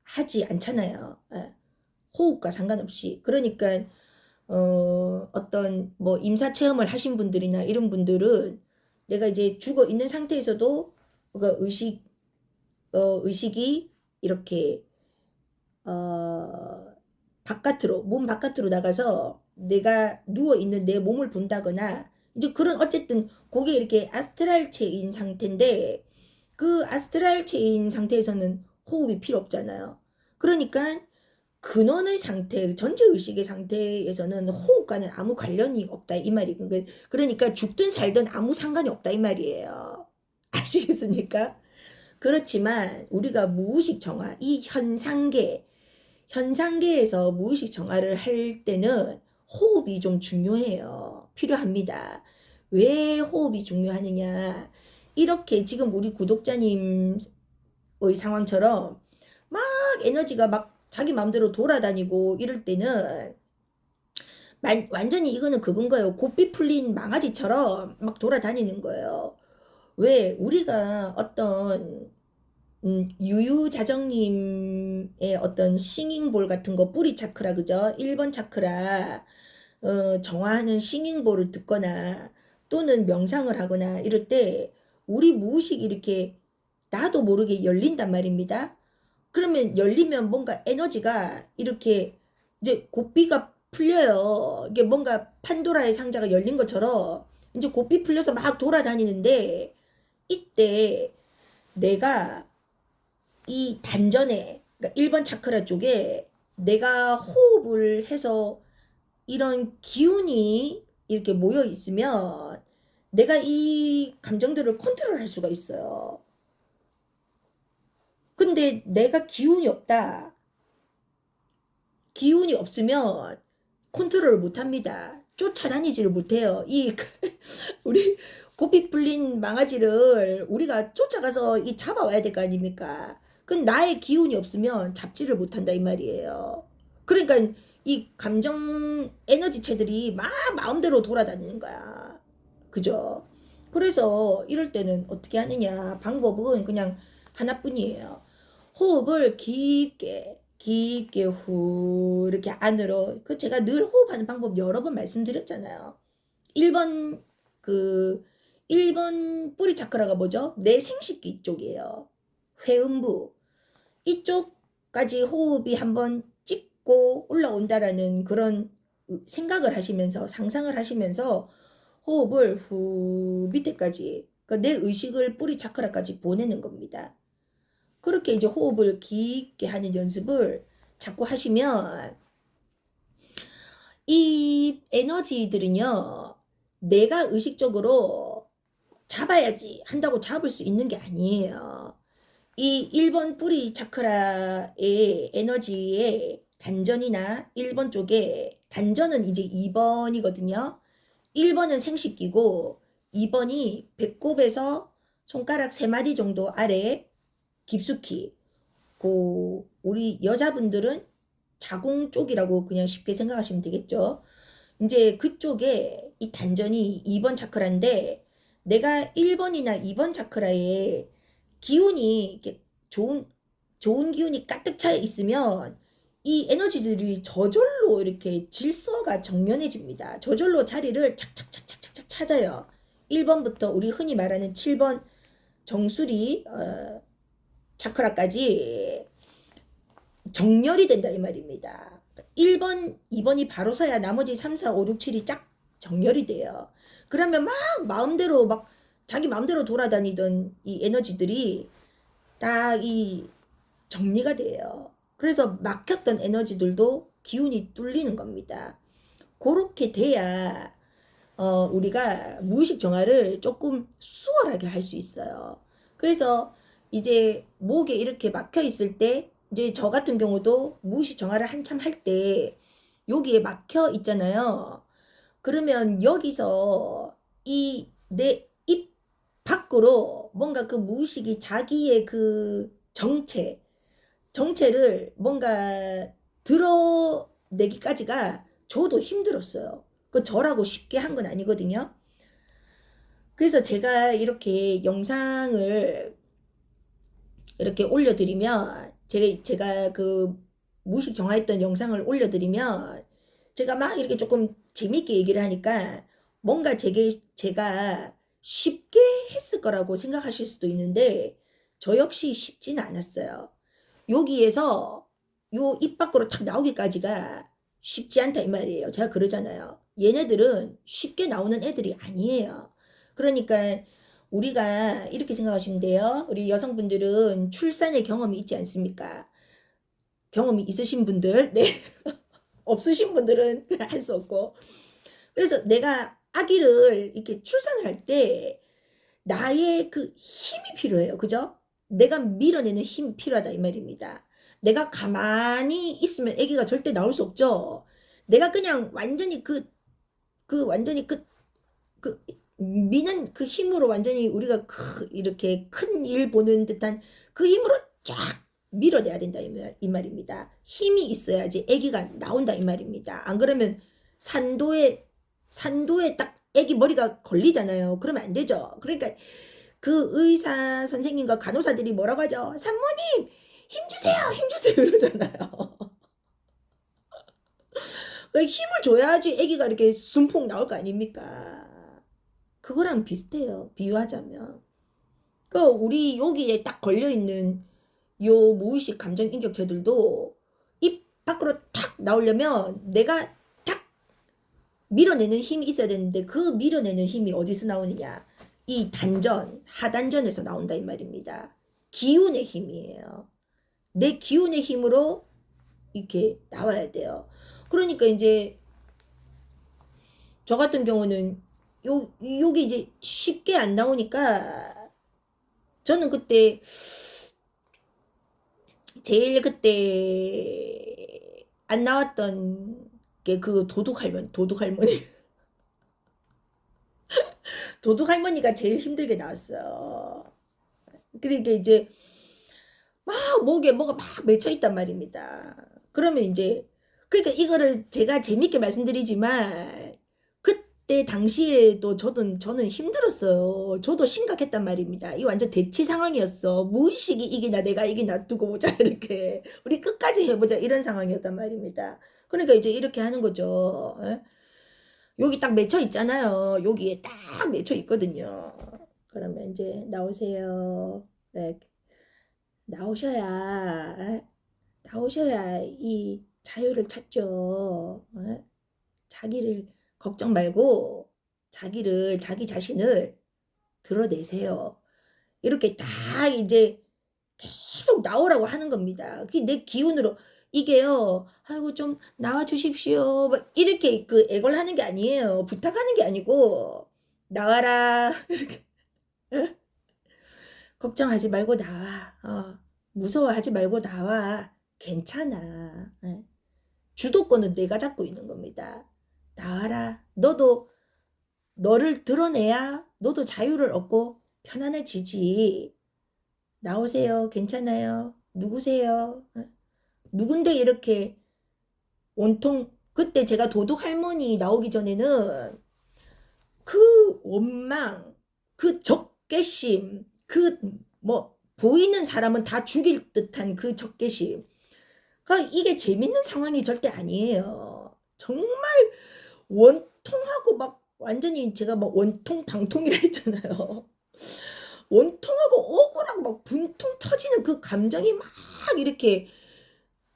하지 않잖아요. 예. 호흡과 상관없이. 그러니까 어떤 뭐 임사 체험을 하신 분들이나 이런 분들은 내가 이제 죽어 있는 상태에서도 그 의식이 이렇게 몸 바깥으로 나가서 내가 누워 있는 내 몸을 본다거나 이제 그런 어쨌든 그게 이렇게 아스트랄체인 상태인데 그 아스트랄체인 상태에서는 호흡이 필요 없잖아요. 그러니까 근원의 상태, 전체의식의 상태에서는 호흡과는 아무 관련이 없다 이 말이. 그러니까 죽든 살든 아무 상관이 없다 이 말이에요. 아시겠습니까? 그렇지만 우리가 무의식 정화, 이 현상계에서 무의식 정화를 할 때는 호흡이 좀 중요해요. 필요합니다. 왜 호흡이 중요하느냐? 이렇게 지금 우리 구독자님의 상황처럼 막 에너지가 막 자기 마음대로 돌아다니고 이럴 때는 완전히 이거는 그건 거예요. 고삐 풀린 망아지처럼 막 돌아다니는 거예요. 왜 우리가 어떤 유유자정님의 어떤 싱잉볼 같은 거 뿌리 차크라 그죠? 1번 차크라 정화하는 싱잉볼을 듣거나 또는 명상을 하거나 이럴 때 우리 무의식이 이렇게 나도 모르게 열린단 말입니다. 그러면 열리면 뭔가 에너지가 이렇게 이제 고삐가 풀려요. 이게 뭔가 판도라의 상자가 열린 것처럼 이제 고삐 풀려서 막 돌아다니는데 이때 내가 이 단전에 그러니까 1번 차크라 쪽에 내가 호흡을 해서 이런 기운이 이렇게 모여 있으면 내가 이 감정들을 컨트롤할 수가 있어요. 근데 내가 기운이 없다. 기운이 없으면 컨트롤을 못 합니다. 쫓아다니지를 못해요. 우리 고삐 풀린 망아지를 우리가 쫓아가서 이 잡아와야 될 거 아닙니까? 그건 나의 기운이 없으면 잡지를 못한다 이 말이에요. 그러니까 이 감정 에너지체들이 막 마음대로 돌아다니는 거야. 그죠? 그래서 이럴 때는 어떻게 하느냐? 방법은 그냥 하나뿐이에요. 호흡을 깊게 후 이렇게 안으로 그 제가 늘 호흡하는 방법 여러 번 말씀드렸잖아요. 1번 그 1번 뿌리 차크라가 뭐죠? 내 생식기 쪽이에요. 회음부 이쪽까지 호흡이 한번 찍고 올라온다라는 그런 생각을 하시면서 상상을 하시면서 호흡을 후 밑에까지 그러니까 내 의식을 뿌리 차크라까지 보내는 겁니다. 그렇게 이제 호흡을 깊게 하는 연습을 자꾸 하시면 이 에너지들은요, 내가 의식적으로 잡아야지 한다고 잡을 수 있는 게 아니에요. 이 1번 뿌리 차크라의 에너지의 단전이나 1번 쪽에 단전은 이제 2번이거든요. 1번은 생식기고 2번이 배꼽에서 손가락 3마디 정도 아래 깊숙이 우리 여자분들은 자궁 쪽이라고 그냥 쉽게 생각하시면 되겠죠. 이제 그쪽에 이 단전이 2번 차크라인데 내가 1번이나 2번 차크라에 기운이 이렇게 좋은 기운이 가득 차 있으면 이 에너지들이 저절로 이렇게 질서가 정연해집니다. 저절로 자리를 착착착착착 찾아요. 1번부터 우리 흔히 말하는 7번 정수리 차크라까지 정렬이 된다 이 말입니다. 1번, 2번이 바로 서야 나머지 3, 4, 5, 6, 7이 쫙 정렬이 돼요. 그러면 막 마음대로 막 자기 마음대로 돌아다니던 이 에너지들이 딱 이 정리가 돼요. 그래서 막혔던 에너지들도 기운이 뚫리는 겁니다. 그렇게 돼야 우리가 무의식 정화를 조금 수월하게 할 수 있어요. 그래서 이제 목에 이렇게 막혀 있을 때 이제 저 같은 경우도 무의식 정화를 한참 할 때 여기에 막혀 있잖아요. 그러면 여기서 이 내 입 밖으로 뭔가 그 무의식이 자기의 그 정체를 뭔가 드러내기까지가 저도 힘들었어요. 그 저라고 쉽게 한 건 아니거든요. 그래서 제가 이렇게 영상을 이렇게 올려드리면 제가 그 무의식 정화했던 영상을 올려드리면 제가 막 이렇게 조금 재밌게 얘기를 하니까 뭔가 제가 쉽게 했을 거라고 생각하실 수도 있는데 저 역시 쉽지는 않았어요. 여기에서 요 입 밖으로 탁 나오기까지가 쉽지 않다 이 말이에요. 제가 그러잖아요. 얘네들은 쉽게 나오는 애들이 아니에요. 그러니까 우리가 이렇게 생각하시면 돼요. 우리 여성분들은 출산의 경험이 있지 않습니까? 경험이 있으신 분들, 네. 없으신 분들은 할 수 없고. 그래서 내가 아기를 이렇게 출산을 할 때 나의 그 힘이 필요해요. 그죠? 내가 밀어내는 힘이 필요하다 이 말입니다. 내가 가만히 있으면 아기가 절대 나올 수 없죠. 내가 그냥 완전히 완전히 그 미는 그 힘으로 완전히 우리가 이렇게 큰 일 보는 듯한 그 힘으로 쫙 밀어내야 된다 이 말입니다. 힘이 있어야지 아기가 나온다 이 말입니다. 안 그러면 산도에 딱 아기 머리가 걸리잖아요. 그러면 안 되죠. 그러니까 그 의사 선생님과 간호사들이 뭐라고 하죠? 산모님 힘 주세요, 힘 주세요 이러잖아요. 그러니까 힘을 줘야지 아기가 이렇게 순풍 나올 거 아닙니까? 그거랑 비슷해요. 비유하자면. 그 우리 여기에 딱 걸려있는 요 무의식 감정 인격체들도 입 밖으로 탁 나오려면 내가 탁 밀어내는 힘이 있어야 되는데 그 밀어내는 힘이 어디서 나오느냐? 이 하단전에서 나온다 이 말입니다. 기운의 힘이에요. 내 기운의 힘으로 이렇게 나와야 돼요. 그러니까 이제 저 같은 경우는 요게 이제 쉽게 안 나오니까 저는 그때 제일 그때 안 나왔던 게 그 도둑할머니 도둑할머니가 제일 힘들게 나왔어요. 그러니까 이제 막 목에 뭐가 막 맺혀 있단 말입니다. 그러면 이제 그러니까 이거를 제가 재밌게 말씀드리지만 그때 당시에도 저는 힘들었어요. 저도 심각했단 말입니다. 이 완전 대치 상황이었어. 무의식이 이기나 내가 이기나 두고 보자 이렇게 우리 끝까지 해보자 이런 상황이었단 말입니다. 그러니까 이제 이렇게 하는 거죠. 에? 여기 딱 맺혀 있잖아요. 여기에 딱 맺혀 있거든요. 그러면 이제 나오세요. 네. 나오셔야 나오셔야 이 자유를 찾죠. 자기를 걱정 말고 자기 자신을 드러내세요. 이렇게 딱 이제 계속 나오라고 하는 겁니다. 그게 내 기운으로 이게요. 아이고 좀 나와 주십시오. 막 이렇게 그 애걸하는 게 아니에요. 부탁하는 게 아니고 나와라. 이렇게 걱정하지 말고 나와. 무서워하지 말고 나와. 괜찮아. 예. 주도권은 내가 잡고 있는 겁니다. 나와라. 너도 너를 드러내야 너도 자유를 얻고 편안해지지. 나오세요. 괜찮아요. 누구세요? 누군데 이렇게 온통 그때 제가 도둑 할머니 나오기 전에는 그 원망, 그 적개심, 그 뭐 보이는 사람은 다 죽일 듯한 그 적개심. 그러니까 이게 재밌는 상황이 절대 아니에요. 정말 원통하고 막 완전히 제가 막 원통 방통이라 했잖아요. 원통하고 억울하고 막 분통 터지는 그 감정이 막 이렇게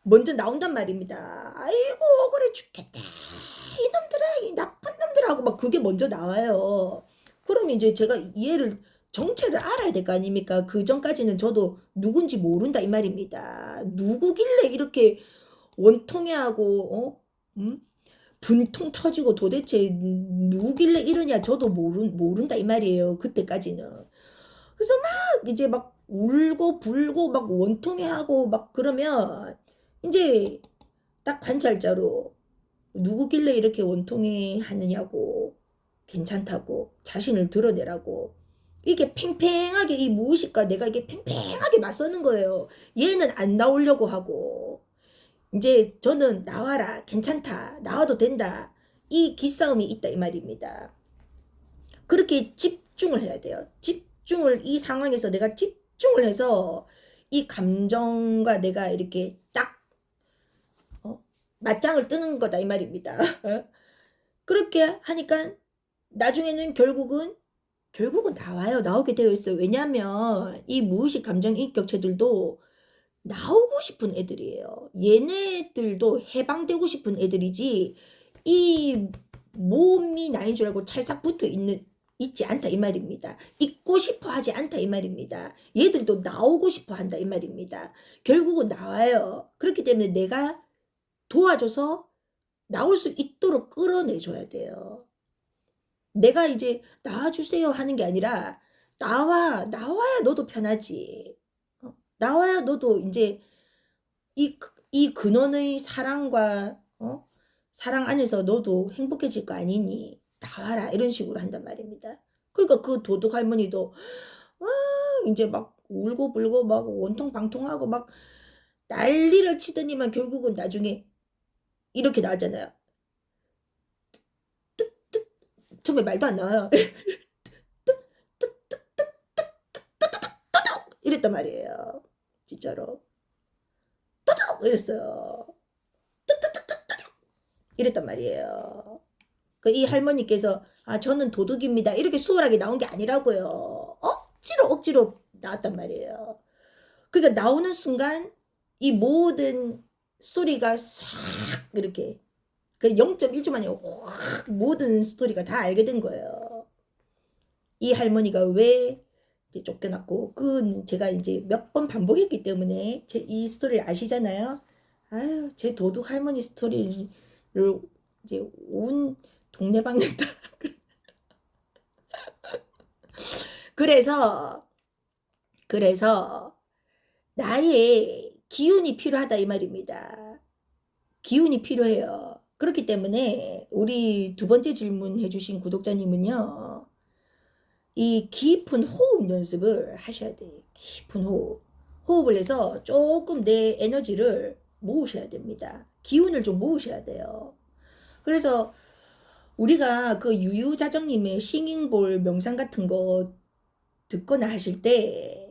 먼저 나온단 말입니다. 아이고 억울해 죽겠다. 이놈들아 이 나쁜 놈들하고 막 그게 먼저 나와요. 그럼 이제 제가 이해를 정체를 알아야 될 거 아닙니까? 그 전까지는 저도 누군지 모른다 이 말입니다. 누구길래 이렇게 원통해하고 음? 분통 터지고 도대체 누구길래 이러냐 저도 모른다 이 말이에요. 그때까지는. 그래서 막 이제 막 울고 불고 막 원통해하고 막 그러면 이제 딱 관찰자로 누구길래 이렇게 원통해 하느냐고 괜찮다고 자신을 드러내라고 이게 팽팽하게 이 무의식과 내가 이게 팽팽하게 맞서는 거예요. 얘는 안 나오려고 하고 이제 저는 나와라 괜찮다 나와도 된다 이 기싸움이 있다 이 말입니다. 그렇게 집중을 해야 돼요. 집중을 이 상황에서 내가 집중을 해서 이 감정과 내가 이렇게 딱 맞짱을 뜨는 거다 이 말입니다. 그렇게 하니까 나중에는 결국은 나와요. 나오게 되어 있어요. 왜냐하면 이 무의식 감정 인격체들도 나오고 싶은 애들이에요. 얘네들도 해방되고 싶은 애들이지 이 몸이 나인 줄 알고 찰싹 있지 않다 이 말입니다. 있고 싶어 하지 않다 이 말입니다. 얘들도 나오고 싶어 한다 이 말입니다. 결국은 나와요. 그렇기 때문에 내가 도와줘서 나올 수 있도록 끌어내줘야 돼요. 내가 이제 나와주세요 하는 게 아니라 나와야 너도 편하지. 나와야 너도 이제 이 근원의 사랑과 사랑 안에서 너도 행복해질 거 아니니 나와라 이런 식으로 한단 말입니다. 그러니까 그 도둑 할머니도 이제 막 울고 불고 막 원통 방통하고 막 난리를 치더니만 결국은 나중에 이렇게 나왔잖아요. 정말 말도 안 나와요. 이랬단 말이에요. 진짜로. 또독 이랬어요. 이랬단 말이에요. 이 할머니께서 저는 도둑입니다. 이렇게 수월하게 나온 게 아니라고요. 억지로 나왔단 말이에요. 그러니까 나오는 순간 이 모든 스토리가 싹 이렇게 그 0.1초 만에 확 모든 스토리가 다 알게 된 거예요. 이 할머니가 왜 쫓겨났고 제가 이제 몇 번 반복했기 때문에 이 스토리를 아시잖아요. 아유 제 도둑 할머니 스토리를 이제 온 동네방네 다 그래서 나의 기운이 필요하다 이 말입니다. 기운이 필요해요. 그렇기 때문에 우리 두 번째 질문 해주신 구독자님은요. 이 깊은 호흡 연습을 하셔야 돼요. 깊은 호흡을 해서 조금 내 에너지를 모으셔야 됩니다. 기운을 좀 모으셔야 돼요. 그래서 우리가 그 유유자정님의 싱잉볼 명상 같은 거 듣거나 하실 때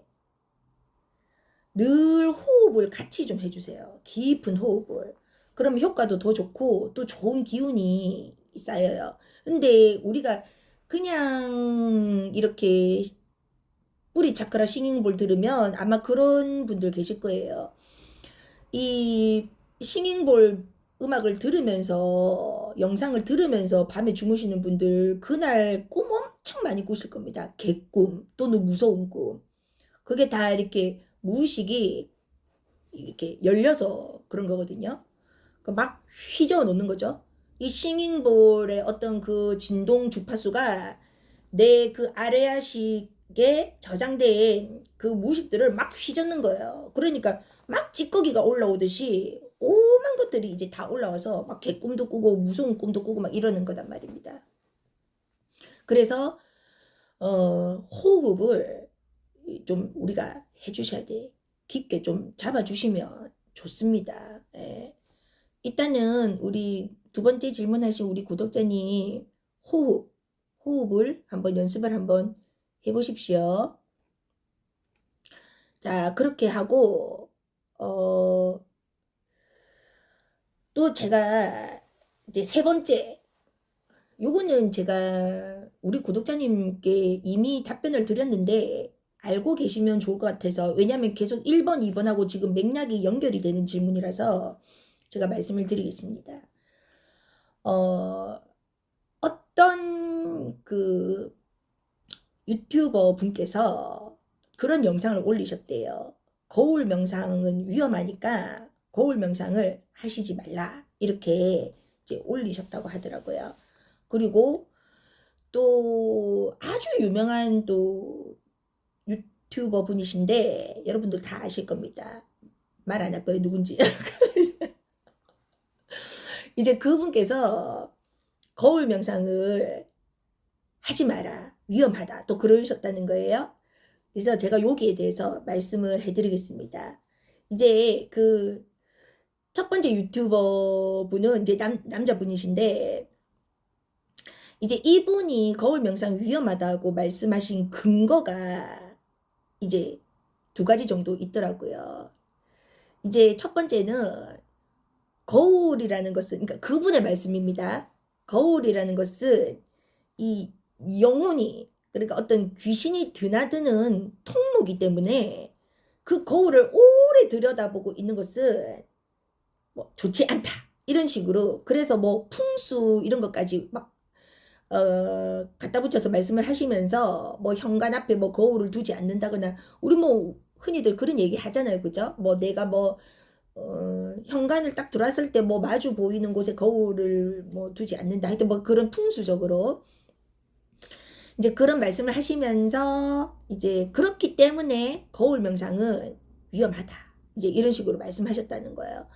늘 호흡을 같이 좀 해주세요. 깊은 호흡을. 그러면 효과도 더 좋고 또 좋은 기운이 쌓여요. 근데 우리가 그냥 이렇게 뿌리 차크라 싱잉볼 들으면 아마 그런 분들 계실 거예요. 이 싱잉볼 음악을 들으면서 영상을 들으면서 밤에 주무시는 분들 그날 꿈 엄청 많이 꾸실 겁니다. 개꿈 또는 무서운 꿈. 그게 다 이렇게 무의식이 이렇게 열려서 그런 거거든요. 막 휘저어 놓는 거죠. 이 싱잉볼의 어떤 그 진동 주파수가 내 그 아래아식에 저장된 그 무의식들을 막 휘젓는 거예요. 그러니까 막 찌꺼기가 올라오듯이 오만 것들이 이제 다 올라와서 막 개꿈도 꾸고 무서운 꿈도 꾸고 막 이러는 거단 말입니다. 그래서 호흡을 좀 우리가 해주셔야 돼. 깊게 좀 잡아주시면 좋습니다. 예. 일단은 우리 두 번째 질문하신 우리 구독자님 호흡을 한번 연습을 한번 해보십시오. 자, 그렇게 하고 또 제가 이제 세 번째 요거는 제가 우리 구독자님께 이미 답변을 드렸는데 알고 계시면 좋을 것 같아서 왜냐하면 계속 1번, 2번하고 지금 맥락이 연결이 되는 질문이라서 제가 말씀을 드리겠습니다. 어떤 그 유튜버 분께서 그런 영상을 올리셨대요. 거울 명상은 위험하니까 거울 명상을 하시지 말라 이렇게 이제 올리셨다고 하더라고요. 그리고 또 아주 유명한 또 유튜버 분이신데 여러분들 다 아실 겁니다. 말 안 할 거예요 누군지. 이제 그분께서 거울 명상을 하지 마라 위험하다 또 그러셨다는 거예요. 그래서 제가 여기에 대해서 말씀을 해드리겠습니다. 이제 그 첫 번째 유튜버 분은 이제 남자분이신데 이제 이분이 거울 명상 위험하다고 말씀하신 근거가 이제 두 가지 정도 있더라고요. 이제 첫 번째는 거울이라는 것은 그러니까 그분의 말씀입니다. 거울이라는 것은 이 영혼이 그러니까 어떤 귀신이 드나드는 통로이기 때문에 그 거울을 오래 들여다보고 있는 것은 뭐 좋지 않다. 이런 식으로. 그래서 뭐 풍수 이런 것까지 막 갖다 붙여서 말씀을 하시면서 뭐 현관 앞에 뭐 거울을 두지 않는다거나, 우리 뭐 흔히들 그런 얘기 하잖아요. 그죠? 뭐 내가 뭐 현관을 딱 들어왔을 때 뭐 마주 보이는 곳에 거울을 뭐 두지 않는다. 하여튼 뭐 그런 풍수적으로 이제 그런 말씀을 하시면서, 이제 그렇기 때문에 거울 명상은 위험하다. 이제 이런 식으로 말씀하셨다는 거예요.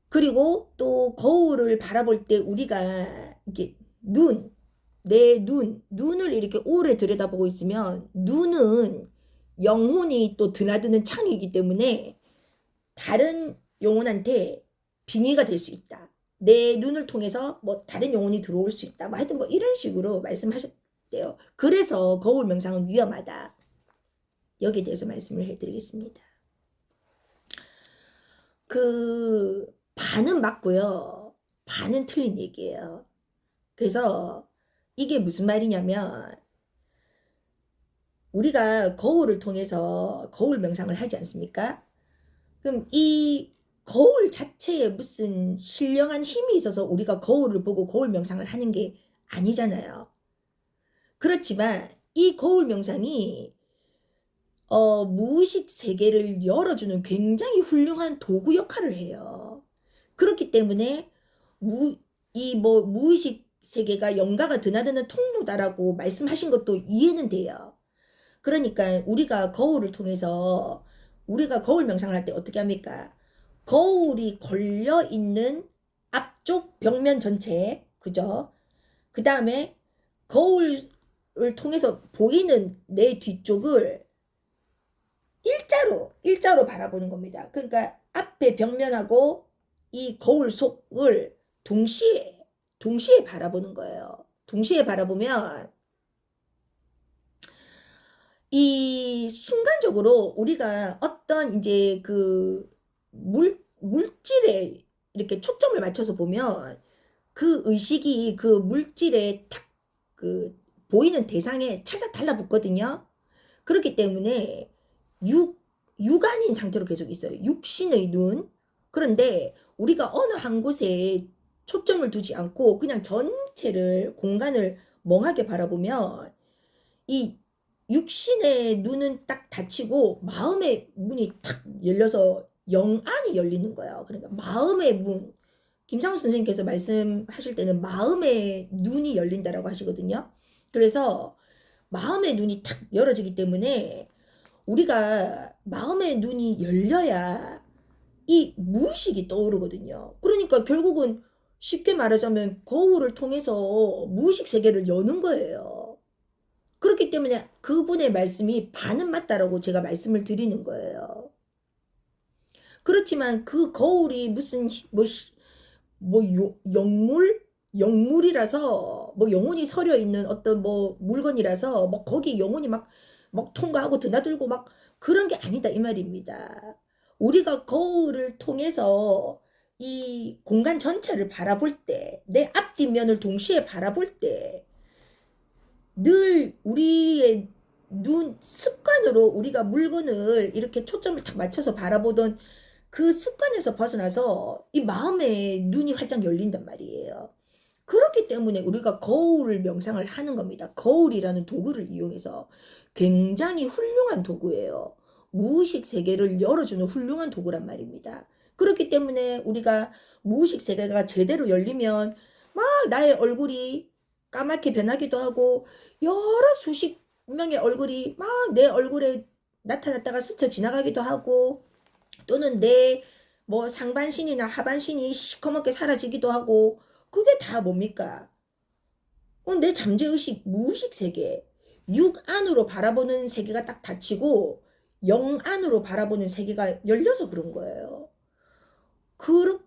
그리고 또 거울을 바라볼 때 우리가 이게 내 눈을 이렇게 오래 들여다보고 있으면, 눈은 영혼이 또 드나드는 창이기 때문에 다른 영혼한테 빙의가 될 수 있다. 내 눈을 통해서 뭐 다른 영혼이 들어올 수 있다. 뭐 하여튼 뭐 이런 식으로 말씀하셨대요. 그래서 거울 명상은 위험하다. 여기에 대해서 말씀을 해드리겠습니다. 반은 맞고요. 반은 틀린 얘기예요. 그래서 이게 무슨 말이냐면, 우리가 거울을 통해서 거울 명상을 하지 않습니까? 그럼 이 거울 자체에 무슨 신령한 힘이 있어서 우리가 거울을 보고 거울 명상을 하는 게 아니잖아요. 그렇지만 이 거울 명상이 무의식 세계를 열어주는 굉장히 훌륭한 도구 역할을 해요. 그렇기 때문에 무의식 세계가 영가가 드나드는 통로다라고 말씀하신 것도 이해는 돼요. 그러니까 우리가 거울을 통해서, 우리가 거울 명상을 할 때 어떻게 합니까? 거울이 걸려 있는 앞쪽 벽면 전체, 그죠? 그 다음에 거울을 통해서 보이는 내 뒤쪽을 일자로 바라보는 겁니다. 그러니까 앞에 벽면하고 이 거울 속을 동시에 바라보는 거예요. 동시에 바라보면 이 순간적으로 우리가 어떤 이제 그 물질에 이렇게 초점을 맞춰서 보면, 그 의식이 그 물질에 탁 보이는 대상에 찰싹 달라붙거든요. 그렇기 때문에 육안인 상태로 계속 있어요. 육신의 눈. 그런데 우리가 어느 한 곳에 초점을 두지 않고 그냥 전체를, 공간을 멍하게 바라보면, 이 육신의 눈은 딱 닫히고 마음의 문이 탁 열려서 영안이 열리는 거예요. 그러니까 마음의 문. 김상우 선생님께서 말씀하실 때는 마음의 눈이 열린다라고 하시거든요. 그래서 마음의 눈이 탁 열어지기 때문에 우리가 마음의 눈이 열려야 이 무의식이 떠오르거든요. 그러니까 결국은 쉽게 말하자면 거울을 통해서 무의식 세계를 여는 거예요. 그렇기 때문에 그분의 말씀이 반은 맞다라고 제가 말씀을 드리는 거예요. 그렇지만 그 거울이 무슨 영물이라서, 뭐 영혼이 서려 있는 어떤 뭐 물건이라서 뭐 거기 영혼이 막 통과하고 드나들고 막 그런 게 아니다 이 말입니다. 우리가 거울을 통해서 이 공간 전체를 바라볼 때, 내 앞뒷면을 동시에 바라볼 때, 늘 우리의 습관으로 우리가 물건을 이렇게 초점을 딱 맞춰서 바라보던 그 습관에서 벗어나서 이 마음의 눈이 활짝 열린단 말이에요. 그렇기 때문에 우리가 거울 명상을 하는 겁니다. 거울이라는 도구를 이용해서. 굉장히 훌륭한 도구예요. 무의식 세계를 열어주는 훌륭한 도구란 말입니다. 그렇기 때문에 우리가 무의식 세계가 제대로 열리면 막 나의 얼굴이 까맣게 변하기도 하고, 여러 수십 명의 얼굴이 막 내 얼굴에 나타났다가 스쳐 지나가기도 하고, 또는 내 뭐 상반신이나 하반신이 시커멓게 사라지기도 하고, 그게 다 뭡니까? 내 잠재의식, 무의식 세계, 육 안으로 바라보는 세계가 딱 닫히고 영 안으로 바라보는 세계가 열려서 그런 거예요. 그런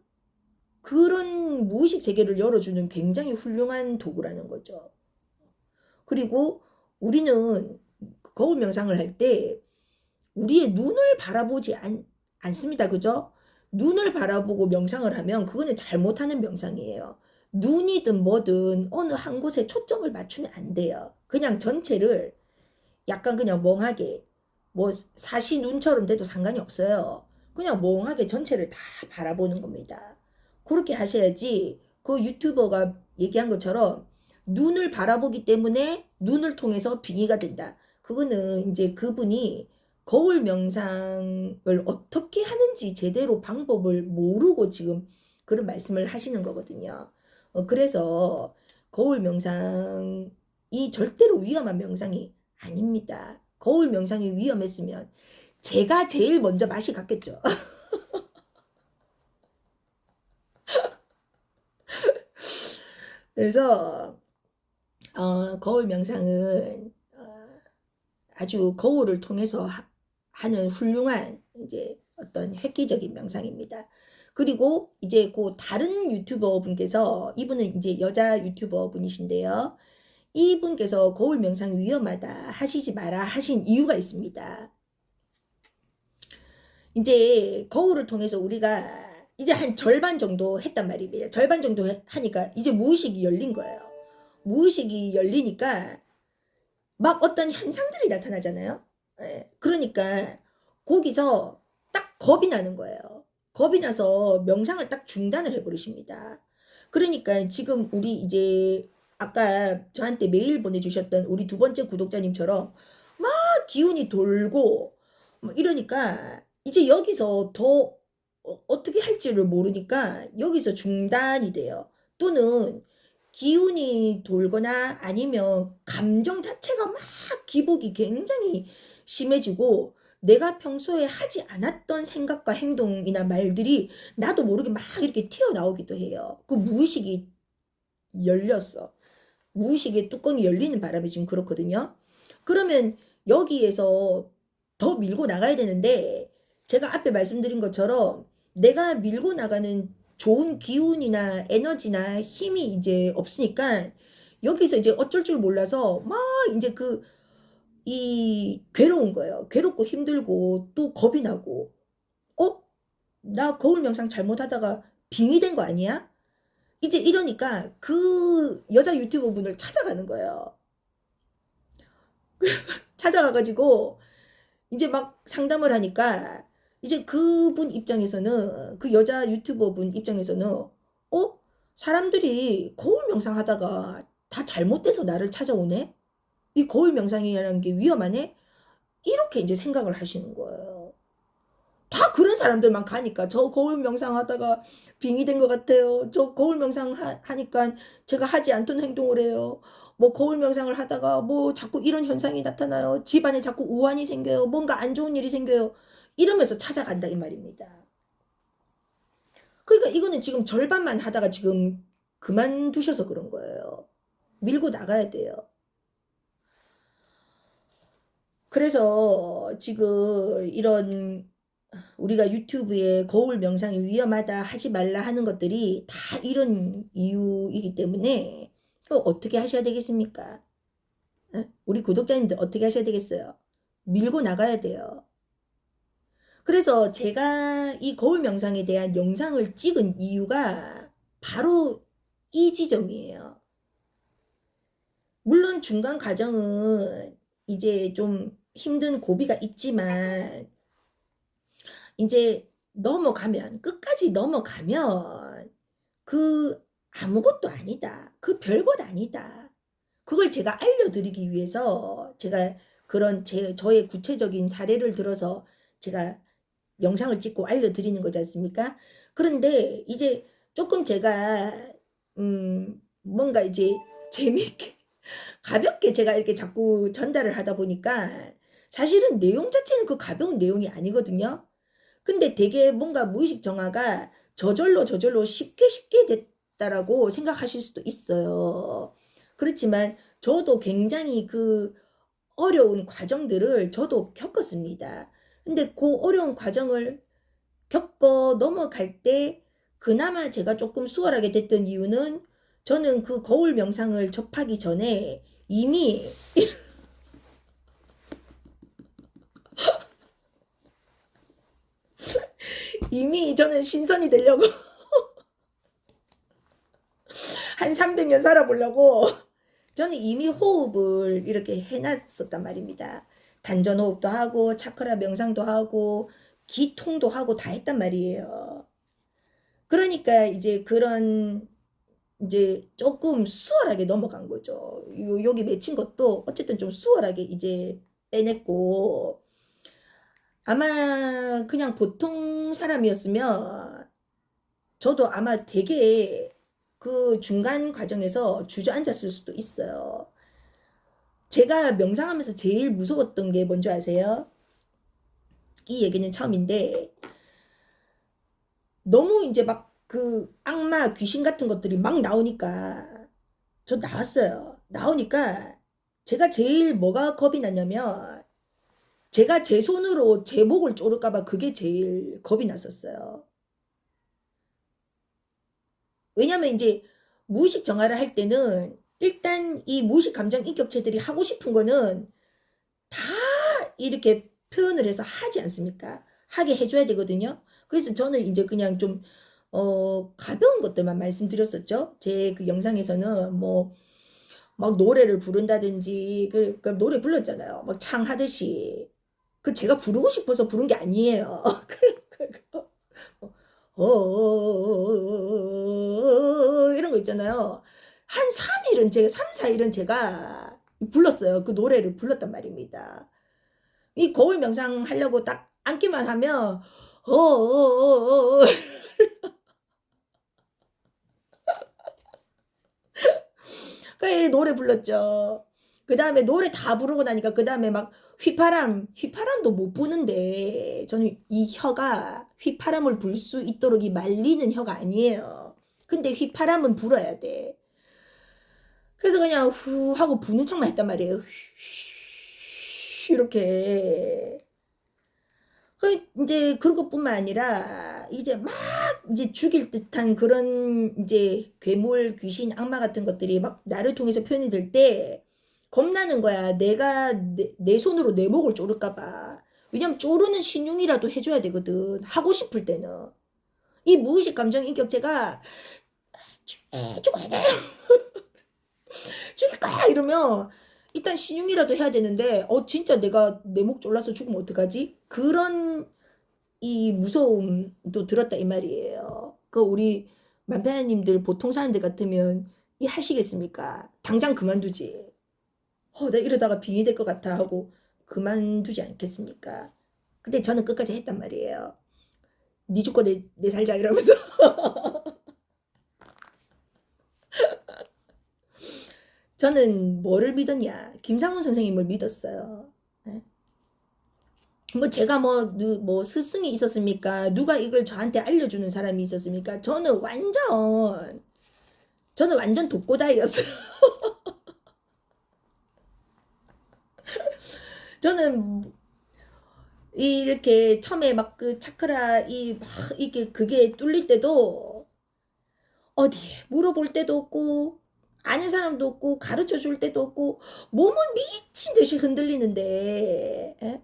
무의식 세계를 열어주는 굉장히 훌륭한 도구라는 거죠. 그리고 우리는 거울 명상을 할 때 우리의 눈을 바라보지 않습니다. 그죠? 눈을 바라보고 명상을 하면 그거는 잘못하는 명상이에요. 눈이든 뭐든 어느 한 곳에 초점을 맞추면 안 돼요. 그냥 전체를 약간 그냥 멍하게 뭐 사시 눈처럼 돼도 상관이 없어요. 그냥 멍하게 전체를 다 바라보는 겁니다. 그렇게 하셔야지 그 유튜버가 얘기한 것처럼 눈을 바라보기 때문에 눈을 통해서 빙의가 된다. 그거는 이제 그분이 거울 명상을 어떻게 하는지 제대로 방법을 모르고 지금 그런 말씀을 하시는 거거든요. 그래서 거울 명상이 절대로 위험한 명상이 아닙니다. 거울 명상이 위험했으면 제가 제일 먼저 맛이 갔겠죠. 그래서 거울 명상은 아주 거울을 통해서 하는 훌륭한 이제 어떤 획기적인 명상입니다. 그리고 이제 그 다른 유튜버 분께서 이분은 이제 여자 유튜버 분이신데요. 이분께서 거울 명상 위험하다 하시지 마라 하신 이유가 있습니다. 이제 거울을 통해서 우리가 이제 한 절반 정도 했단 말입니다. 절반 정도 하니까 이제 무의식이 열린 거예요. 무의식이 열리니까 막 어떤 현상들이 나타나잖아요. 예, 그러니까 거기서 딱 겁이 나는 거예요. 겁이 나서 명상을 딱 중단을 해버리십니다. 그러니까 지금 우리 이제 아까 저한테 메일 보내주셨던 우리 두 번째 구독자님처럼 막 기운이 돌고 막 이러니까 이제 여기서 더 어떻게 할지를 모르니까 여기서 중단이 돼요. 또는 기운이 돌거나 아니면 감정 자체가 막 기복이 굉장히 심해지고 내가 평소에 하지 않았던 생각과 행동이나 말들이 나도 모르게 막 이렇게 튀어나오기도 해요. 그 무의식이 열렸어. 무의식의 뚜껑이 열리는 바람에 지금 그렇거든요. 그러면 여기에서 더 밀고 나가야 되는데 제가 앞에 말씀드린 것처럼 내가 밀고 나가는 좋은 기운이나 에너지나 힘이 이제 없으니까 여기서 이제 어쩔 줄 몰라서 막 이제 이 괴로운 거예요. 괴롭고 힘들고 또 겁이 나고 어? 나 거울 명상 잘못하다가 빙의 된 거 아니야? 이제 이러니까 그 여자 유튜버 분을 찾아가는 거예요. 찾아가가지고 이제 막 상담을 하니까 이제 그분 입장에서는 그 여자 유튜버 분 입장에서는 사람들이 거울 명상 하다가 다 잘못돼서 나를 찾아오네? 이 거울 명상이라는 게 위험하네? 이렇게 이제 생각을 하시는 거예요. 다 그런 사람들만 가니까 저 거울 명상 하다가 빙의 된 것 같아요. 저 거울 명상 하니까 제가 하지 않던 행동을 해요. 뭐 거울 명상을 하다가 뭐 자꾸 이런 현상이 나타나요. 집안에 자꾸 우환이 생겨요. 뭔가 안 좋은 일이 생겨요. 이러면서 찾아간다 이 말입니다. 그러니까 이거는 지금 절반만 하다가 지금 그만두셔서 그런 거예요. 밀고 나가야 돼요. 그래서 지금 이런 우리가 유튜브에 거울 명상이 위험하다 하지 말라 하는 것들이 다 이런 이유이기 때문에 어떻게 하셔야 되겠습니까? 우리 구독자님들 어떻게 하셔야 되겠어요? 밀고 나가야 돼요. 그래서 제가 이 거울 명상에 대한 영상을 찍은 이유가 바로 이 지점이에요. 물론 중간 과정은 이제 좀 힘든 고비가 있지만 이제 넘어가면 끝까지 넘어가면 그 아무것도 아니다. 그 별것 아니다. 그걸 제가 알려드리기 위해서 제가 그런 저의 구체적인 사례를 들어서 제가 영상을 찍고 알려드리는 거지 않습니까? 그런데 이제 조금 제가 뭔가 이제 재미있게 가볍게 제가 이렇게 자꾸 전달을 하다 보니까 사실은 내용 자체는 그 가벼운 내용이 아니거든요. 근데 되게 뭔가 무의식 정화가 저절로 쉽게 됐다라고 생각하실 수도 있어요. 그렇지만 저도 굉장히 그 어려운 과정들을 저도 겪었습니다. 근데 그 어려운 과정을 겪어 넘어갈 때 그나마 제가 조금 수월하게 됐던 이유는 저는 그 거울 명상을 접하기 전에 이미 저는 신선이 되려고 한 300년 살아보려고 저는 이미 호흡을 이렇게 해놨었단 말입니다. 단전호흡도 하고 차크라 명상도 하고 기통도 하고 다 했단 말이에요. 그러니까 이제 그런 이제 조금 수월하게 넘어간 거죠. 여기 맺힌 것도 어쨌든 좀 수월하게 이제 빼냈고, 아마 그냥 보통 사람이었으면 저도 아마 되게 그 중간 과정에서 주저앉았을 수도 있어요. 제가 명상하면서 제일 무서웠던 게 뭔지 아세요? 이 얘기는 처음인데, 너무 이제 막 그 악마 귀신 같은 것들이 막 나오니까 저 나왔어요. 나오니까 제가 제일 뭐가 겁이 났냐면, 제가 제 손으로 제 목을 조를까봐 그게 제일 겁이 났었어요. 왜냐면 이제 무의식 정화를 할 때는 일단 이 무의식 감정 인격체들이 하고 싶은 거는 다 이렇게 표현을 해서 하지 않습니까? 하게 해줘야 되거든요. 그래서 저는 이제 그냥 좀 가벼운 것들만 말씀드렸었죠. 제 그 영상에서는 뭐 막 노래를 부른다든지 그 노래 불렀잖아요. 막 창하듯이. 그 제가 부르고 싶어서 부른 게 아니에요. 이런 거 있잖아요. 한 3일은 제가 3, 4일은 제가 불렀어요. 그 노래를 불렀단 말입니다. 이 거울 명상 하려고 딱 앉기만 하면 어어어어어 그 노래 불렀죠. 그 다음에 노래 다 부르고 나니까 그 다음에 막 휘파람도 못 부는데 저는 이 혀가 휘파람을 불 수 있도록 이 말리는 혀가 아니에요. 근데 휘파람은 불어야 돼. 그래서 그냥 후 하고 부는 척만 했단 말이에요. 이렇게. 그 이제 그런 것뿐만 아니라 이제 막 이제 죽일 듯한 그런 이제 괴물, 귀신, 악마 같은 것들이 막 나를 통해서 표현이 될 때 겁나는 거야. 내가 내 손으로 내 목을 조를까 봐. 왜냐면 조르는 신용이라도 해줘야 되거든. 하고 싶을 때는. 이 무의식 감정 인격체가 죽어야 돼. 죽일 거야 이러면 일단 신용이라도 해야 되는데 진짜 내가 내 목 졸라서 죽으면 어떡하지? 그런 이 무서움도 들었다 이 말이에요. 그 우리 만편아님들 보통 사람들 같으면 이 하시겠습니까? 당장 그만두지. 나 이러다가 빙의 될 것 같아 하고 그만두지 않겠습니까? 근데 저는 끝까지 했단 말이에요. 니 죽고 내 살자 이러면서. 저는 뭐를 믿었냐? 김상훈 선생님을 믿었어요. 네? 뭐 제가 뭐 스승이 있었습니까? 누가 이걸 저한테 알려주는 사람이 있었습니까? 저는 완전 독고다이였어요. 저는 이렇게 처음에 막 그 차크라 막 이게 그게 뚫릴 때도 어디에 물어볼 때도 없고 아는 사람도 없고 가르쳐 줄 때도 없고 몸은 미친 듯이 흔들리는데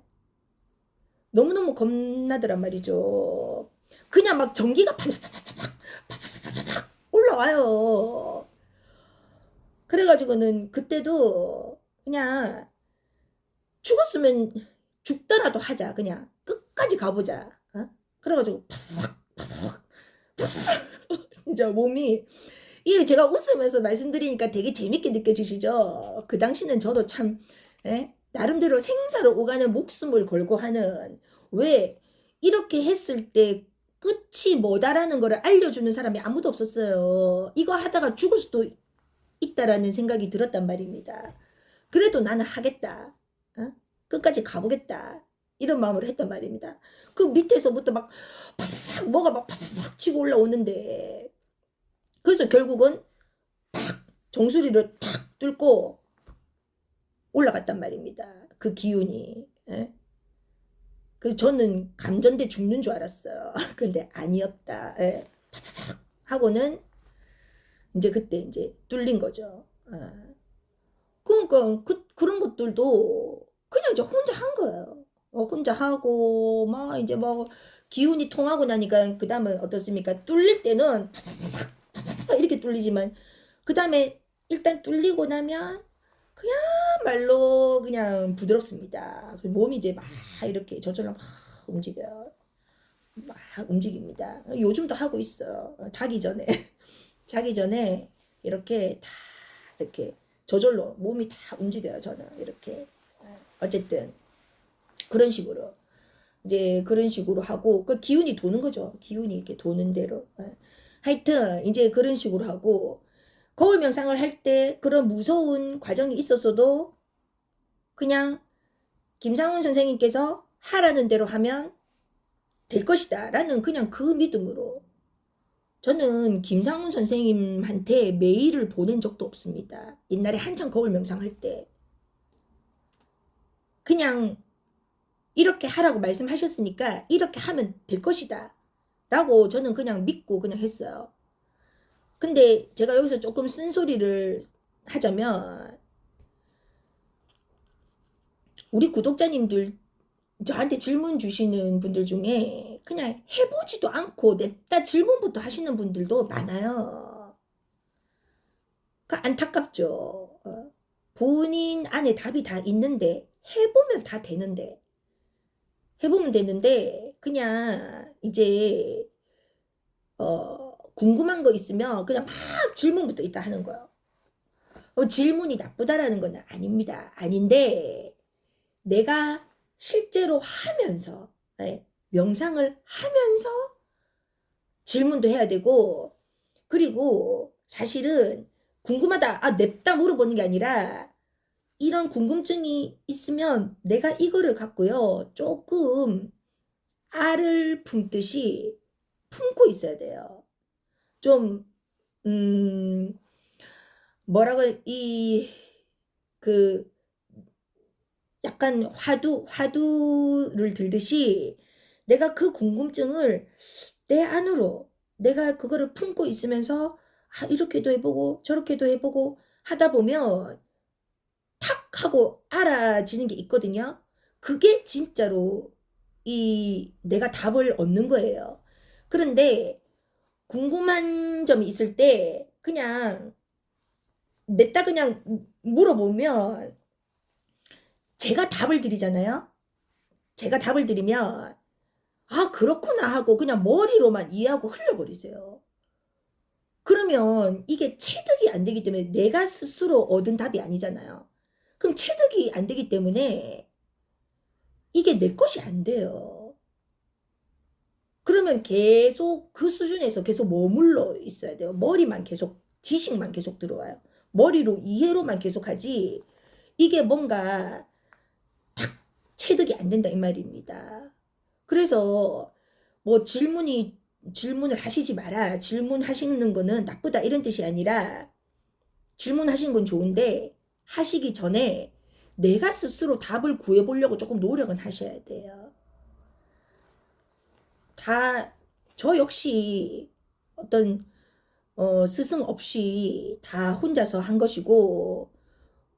너무너무 겁나더란 말이죠. 그냥 막 전기가 팍팍팍팍 올라와요. 그래가지고는 그때도 그냥 죽었으면 죽더라도 하자. 그냥 끝까지 가보자. 그래가지고 진짜 몸이 이게 제가 웃으면서 말씀드리니까 되게 재밌게 느껴지시죠? 그 당시는 저도 참 나름대로 생사를 오가는 목숨을 걸고 하는 왜 이렇게 했을 때 끝이 뭐다라는 거를 알려주는 사람이 아무도 없었어요. 이거 하다가 죽을 수도 있다라는 생각이 들었단 말입니다. 그래도 나는 하겠다. 끝까지 가보겠다. 이런 마음으로 했단 말입니다. 그 밑에서부터 막 뭐가 막 팍팍 치고 올라오는데 그래서 결국은 정수리를 탁 뚫고 올라갔단 말입니다. 그 기운이. 그래서 저는 감전돼 죽는 줄 알았어요. 근데 아니었다. 하고는 이제 그때 이제 뚫린 거죠. 그러니까 그런 것들도 그냥 이제 혼자 한 거예요. 혼자 하고 막 이제 뭐 기운이 통하고 나니까 그 다음은 어떻습니까? 뚫릴 때는 이렇게 뚫리지만 그 다음에 일단 뚫리고 나면 그야말로 그냥 부드럽습니다. 그 몸이 이제 막 이렇게 저절로 막 움직여요. 막 움직입니다. 요즘도 하고 있어. 자기 전에. 자기 전에 이렇게 다 이렇게 저절로 몸이 다 움직여요. 저는 이렇게. 어쨌든 그런 식으로 이제 그런 식으로 하고 그 기운이 도는 거죠. 기운이 이렇게 도는 대로. 하여튼 이제 그런 식으로 하고 거울 명상을 할 때 그런 무서운 과정이 있었어도 그냥 김상훈 선생님께서 하라는 대로 하면 될 것이다 라는 그냥 그 믿음으로 저는 김상훈 선생님한테 메일을 보낸 적도 없습니다. 옛날에 한참 거울 명상할 때 그냥 이렇게 하라고 말씀하셨으니까 이렇게 하면 될 것이다 라고 저는 그냥 믿고 그냥 했어요. 근데 제가 여기서 조금 쓴소리를 하자면 우리 구독자님들 저한테 질문 주시는 분들 중에 그냥 해보지도 않고 냅다 질문부터 하시는 분들도 많아요. 그 안타깝죠. 본인 안에 답이 다 있는데 해보면 다 되는데 해보면 되는데 그냥 이제 궁금한 거 있으면 그냥 막 질문부터 있다 하는 거예요. 질문이 나쁘다라는 건 아닙니다. 아닌데 내가 실제로 하면서 명상을 하면서 질문도 해야 되고 그리고 사실은 궁금하다 냅다 물어보는 게 아니라 이런 궁금증이 있으면 내가 이거를 갖고요 조금 알을 품듯이 품고 있어야 돼요. 좀 뭐라고 그 약간 화두를 들듯이 내가 그 궁금증을 내 안으로 내가 그거를 품고 있으면서 이렇게도 해보고 저렇게도 해보고 하다 보면 탁 하고 알아지는 게 있거든요. 그게 진짜로 내가 답을 얻는 거예요. 그런데 궁금한 점이 있을 때 그냥 냈다 그냥 물어보면 제가 답을 드리잖아요. 제가 답을 드리면 그렇구나 하고 그냥 머리로만 이해하고 흘려버리세요. 그러면 이게 체득이 안 되기 때문에 내가 스스로 얻은 답이 아니잖아요. 그럼 체득이 안 되기 때문에 이게 내 것이 안 돼요. 그러면 계속 그 수준에서 계속 머물러 있어야 돼요. 머리만 계속 지식만 계속 들어와요. 머리로 이해로만 계속 하지 이게 뭔가 딱 체득이 안 된다 이 말입니다. 그래서 뭐 질문을 하시지 마라. 질문하시는 거는 나쁘다 이런 뜻이 아니라 질문하시는 건 좋은데 하시기 전에 내가 스스로 답을 구해보려고 조금 노력은 하셔야 돼요. 저 역시 어떤 스승 없이 다 혼자서 한 것이고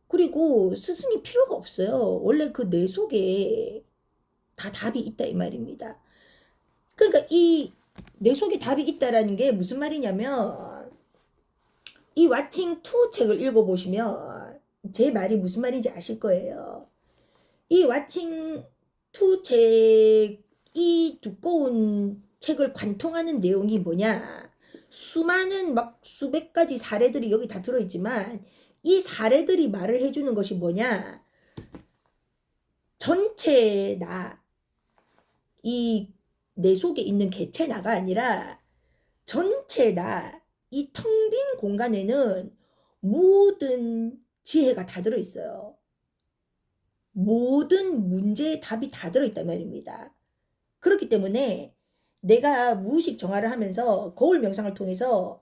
그리고 스승이 필요가 없어요. 원래 그 내 속에 다 답이 있다 이 말입니다. 그러니까 이 내 속에 답이 있다라는 게 무슨 말이냐면 이 왓칭 2 책을 읽어보시면 제 말이 무슨 말인지 아실 거예요. 이 왓칭 2 책, 이 두꺼운 책을 관통하는 내용이 뭐냐. 수많은 막 수백 가지 사례들이 여기 다 들어있지만 이 사례들이 말을 해주는 것이 뭐냐. 전체 내 속에 있는 개체 나가 아니라 전체 이 텅 빈 공간에는 모든 지혜가 다 들어있어요. 모든 문제의 답이 다 들어있단 말입니다. 그렇기 때문에 내가 무의식 정화를 하면서 거울 명상을 통해서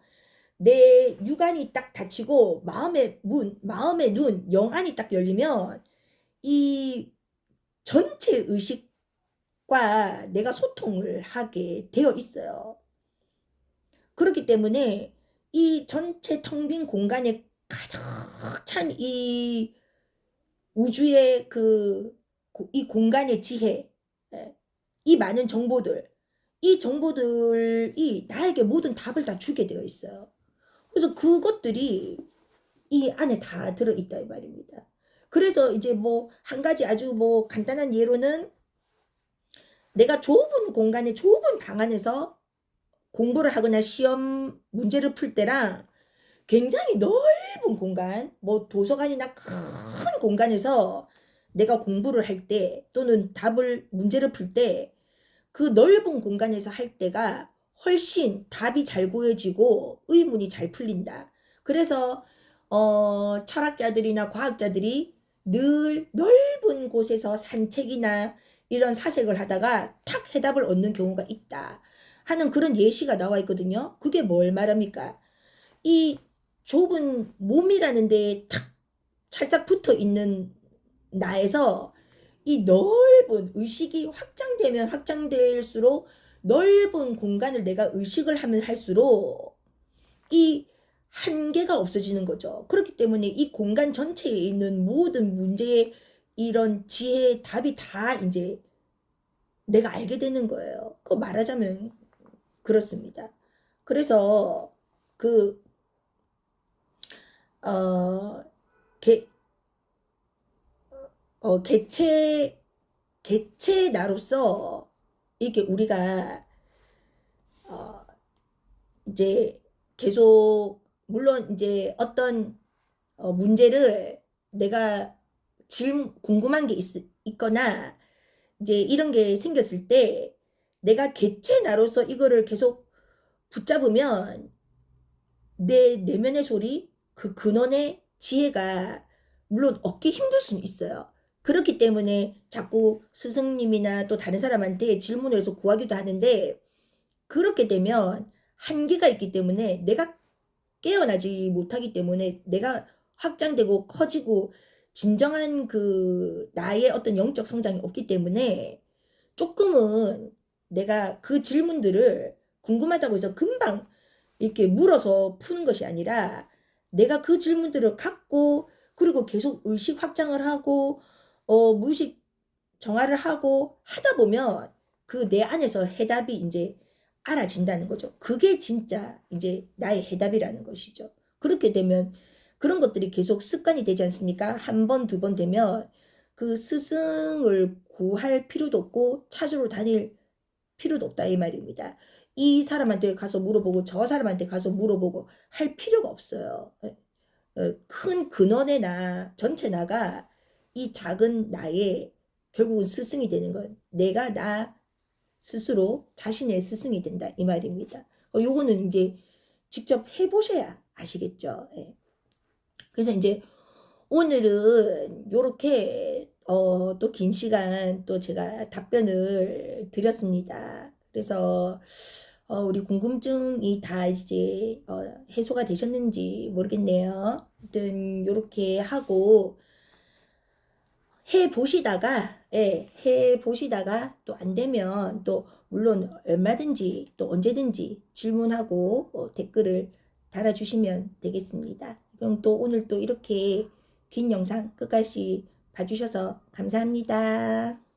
내 육안이 딱 닫히고 마음의 눈, 영안이 딱 열리면 이 전체 의식과 내가 소통을 하게 되어 있어요. 그렇기 때문에 이 전체 텅 빈 공간에 가득 찬 이 우주의 이 공간의 지혜, 이 많은 정보들, 이 정보들이 나에게 모든 답을 다 주게 되어 있어요. 그래서 그것들이 이 안에 다 들어있다 이 말입니다. 그래서 이제 뭐 한 가지 아주 뭐 간단한 예로는 내가 좁은 공간에 좁은 방 안에서 공부를 하거나 시험 문제를 풀 때랑 굉장히 넓은 공간, 뭐 도서관이나 큰 공간에서 내가 공부를 할 때 또는 문제를 풀 때 그 넓은 공간에서 할 때가 훨씬 답이 잘 구해지고 의문이 잘 풀린다. 그래서 철학자들이나 과학자들이 늘 넓은 곳에서 산책이나 이런 사색을 하다가 탁 해답을 얻는 경우가 있다 하는 그런 예시가 나와 있거든요. 그게 뭘 말합니까? 이 좁은 몸이라는 데에 탁 찰싹 붙어 있는 나에서 이 넓은 의식이 확장되면 확장될수록 넓은 공간을 내가 의식을 하면 할수록 이 한계가 없어지는 거죠. 그렇기 때문에 이 공간 전체에 있는 모든 문제의 이런 지혜의 답이 다 이제 내가 알게 되는 거예요. 그 말하자면 그렇습니다. 그래서 그 어, 개, 개체 나로서 이렇게 우리가 어, 이제 계속 물론 이제 어떤 문제를 내가 궁금한 게 있거나 이제 이런 게 생겼을 때 내가 개체 나로서 이거를 계속 붙잡으면 내 내면의 소리, 그 근원의 지혜가 물론 얻기 힘들 수는 있어요. 그렇기 때문에 자꾸 스승님이나 또 다른 사람한테 질문을 해서 구하기도 하는데 그렇게 되면 한계가 있기 때문에 내가 깨어나지 못하기 때문에 내가 확장되고 커지고 진정한 그 나의 어떤 영적 성장이 없기 때문에 조금은 내가 그 질문들을 궁금하다고 해서 금방 이렇게 물어서 푸는 것이 아니라 내가 그 질문들을 갖고 그리고 계속 의식 확장을 하고 무의식 정화를 하고 하다 보면 그 내 안에서 해답이 이제 알아진다는 거죠. 그게 진짜 이제 나의 해답이라는 것이죠. 그렇게 되면 그런 것들이 계속 습관이 되지 않습니까? 한 번, 두 번 되면 그 스승을 구할 필요도 없고 찾으러 다닐 필요도 없다 이 말입니다. 이 사람한테 가서 물어보고 저 사람한테 가서 물어보고 할 필요가 없어요. 큰 근원의 나, 전체 나가 이 작은 나의 결국은 스승이 되는 건 내가 나 스스로 자신의 스승이 된다 이 말입니다. 요거는 이제 직접 해보셔야 아시겠죠. 예. 그래서 이제 오늘은 요렇게 또 긴 시간 또 제가 답변을 드렸습니다. 그래서 우리 궁금증이 다 이제 해소가 되셨는지 모르겠네요. 아무튼 요렇게 하고 해보시다가 예, 해보시다가 또 안되면 또 물론 얼마든지 또 언제든지 질문하고 댓글을 달아주시면 되겠습니다. 그럼 또 오늘 또 이렇게 긴 영상 끝까지 봐주셔서 감사합니다.